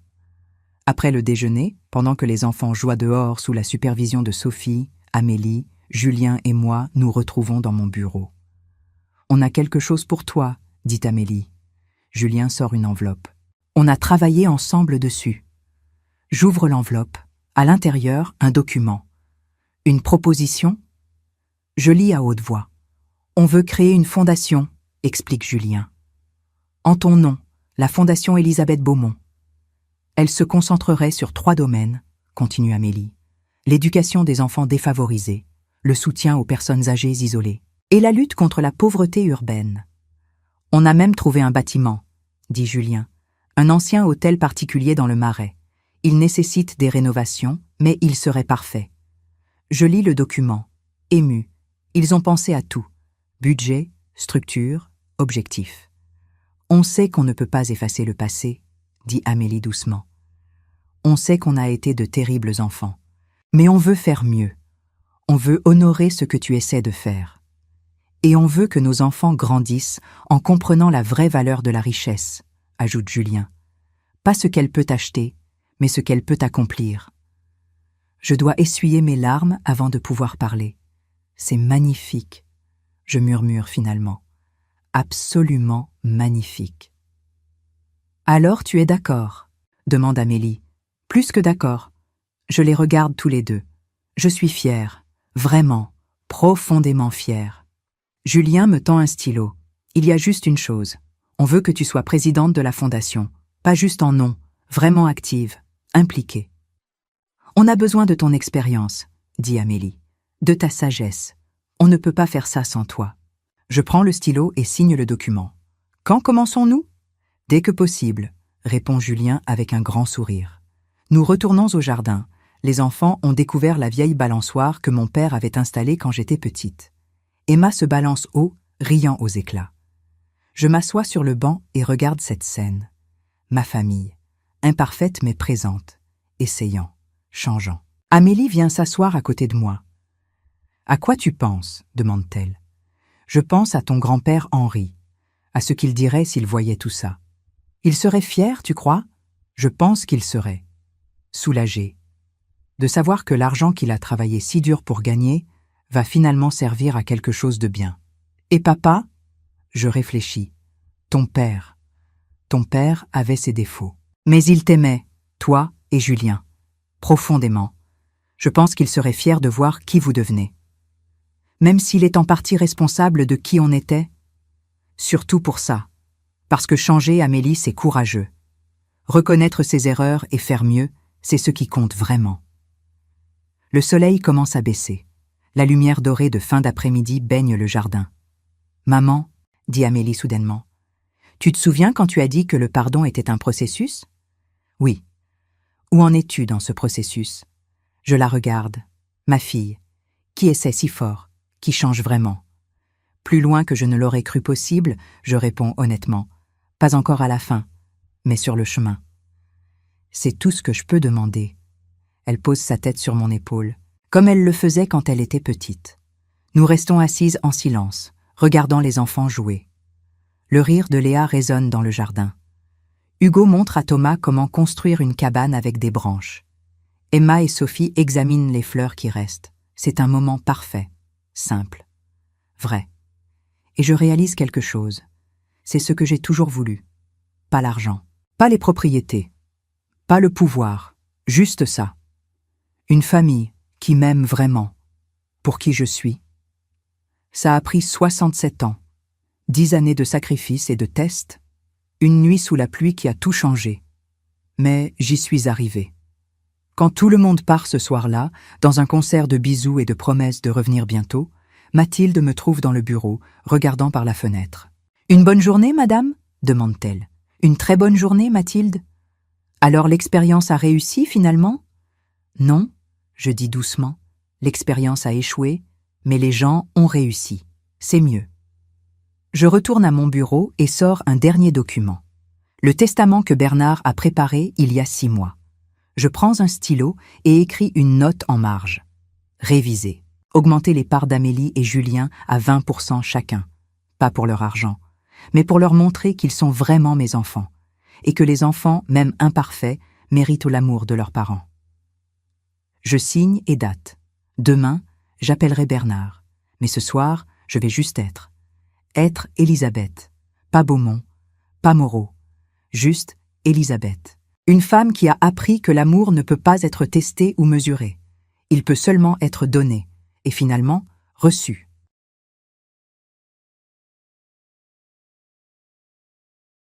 Après le déjeuner, pendant que les enfants jouent dehors sous la supervision de Sophie, Amélie, Julien et moi nous retrouvons dans mon bureau. « On a quelque chose pour toi, » dit Amélie. Julien sort une enveloppe. On a travaillé ensemble dessus. J'ouvre l'enveloppe. À l'intérieur, un document. Une proposition. Je lis à haute voix. On veut créer une fondation, explique Julien. En ton nom, la Fondation Élisabeth Beaumont. Elle se concentrerait sur 3 domaines, continue Amélie. L'éducation des enfants défavorisés, le soutien aux personnes âgées isolées et la lutte contre la pauvreté urbaine. On a même trouvé un bâtiment, dit Julien, un ancien hôtel particulier dans le Marais. Il nécessite des rénovations, mais il serait parfait. Je lis le document, ému. Ils ont pensé à tout. Budget, structure, objectif. On sait qu'on ne peut pas effacer le passé, dit Amélie doucement. On sait qu'on a été de terribles enfants. Mais on veut faire mieux. On veut honorer ce que tu essaies de faire. Et on veut que nos enfants grandissent en comprenant la vraie valeur de la richesse, ajoute Julien. Pas ce qu'elle peut acheter, mais ce qu'elle peut accomplir. Je dois essuyer mes larmes avant de pouvoir parler. C'est magnifique, je murmure finalement. Absolument magnifique. Alors tu es d'accord, demande Amélie. Plus que d'accord. Je les regarde tous les deux. Je suis fière, vraiment, profondément fière. Julien me tend un stylo. Il y a juste une chose. On veut que tu sois présidente de la fondation. Pas juste en nom, vraiment active, impliquée. On a besoin de ton expérience, dit Amélie, de ta sagesse. On ne peut pas faire ça sans toi. Je prends le stylo et signe le document. Quand commençons-nous ? Dès que possible, répond Julien avec un grand sourire. Nous retournons au jardin. Les enfants ont découvert la vieille balançoire que mon père avait installée quand j'étais petite. Emma se balance haut, riant aux éclats. Je m'assois sur le banc et regarde cette scène. Ma famille, imparfaite mais présente, essayant, changeant. Amélie vient s'asseoir à côté de moi. « À quoi tu penses ?» demande-t-elle. Je pense à ton grand-père Henri, à ce qu'il dirait s'il voyait tout ça. Il serait fier, tu crois ? Je pense qu'il serait soulagé de savoir que l'argent qu'il a travaillé si dur pour gagner va finalement servir à quelque chose de bien. Et papa? Je réfléchis. Ton père avait ses défauts. Mais il t'aimait, toi et Julien, profondément. Je pense qu'il serait fier de voir qui vous devenez. Même s'il est en partie responsable de qui on était. Surtout pour ça. Parce que changer, Amélie, c'est courageux. Reconnaître ses erreurs et faire mieux, c'est ce qui compte vraiment. Le soleil commence à baisser. La lumière dorée de fin d'après-midi baigne le jardin. « Maman, » dit Amélie soudainement, « tu te souviens quand tu as dit que le pardon était un processus ?»« Oui. Où en es-tu dans ce processus ?» Je la regarde. Ma fille, qui essaie si fort, qui change vraiment. Plus loin que je ne l'aurais cru possible, je réponds honnêtement. Pas encore à la fin, mais sur le chemin. C'est tout ce que je peux demander. Elle pose sa tête sur mon épaule, comme elle le faisait quand elle était petite. Nous restons assises en silence, regardant les enfants jouer. Le rire de Léa résonne dans le jardin. Hugo montre à Thomas comment construire une cabane avec des branches. Emma et Sophie examinent les fleurs qui restent. C'est un moment parfait, simple, vrai. Et je réalise quelque chose. C'est ce que j'ai toujours voulu. Pas l'argent, pas les propriétés, pas le pouvoir, juste ça. Une famille qui m'aime vraiment, pour qui je suis. Ça a pris 67 ans, 10 années de sacrifices et de tests, une nuit sous la pluie qui a tout changé. Mais j'y suis arrivée. Quand tout le monde part ce soir-là, dans un concert de bisous et de promesses de revenir bientôt, Mathilde me trouve dans le bureau, regardant par la fenêtre. « Une bonne journée, madame ?» demande-t-elle. « Une très bonne journée, Mathilde ? Alors l'expérience a réussi, finalement ?»« Non, » je dis doucement. « L'expérience a échoué, mais les gens ont réussi. C'est mieux. » Je retourne à mon bureau et sors un dernier document. Le testament que Bernard a préparé il y a 6 mois. Je prends un stylo et écris une note en marge. Réviser. Augmenter les parts d'Amélie et Julien à 20% chacun. Pas pour leur argent, mais pour leur montrer qu'ils sont vraiment mes enfants, et que les enfants, même imparfaits, méritent l'amour de leurs parents. Je signe et date. Demain, j'appellerai Bernard. Mais ce soir, je vais juste être. Être Elisabeth. Pas Beaumont, pas Moreau. Juste Elisabeth. Une femme qui a appris que l'amour ne peut pas être testé ou mesuré. Il peut seulement être donné, et finalement reçu.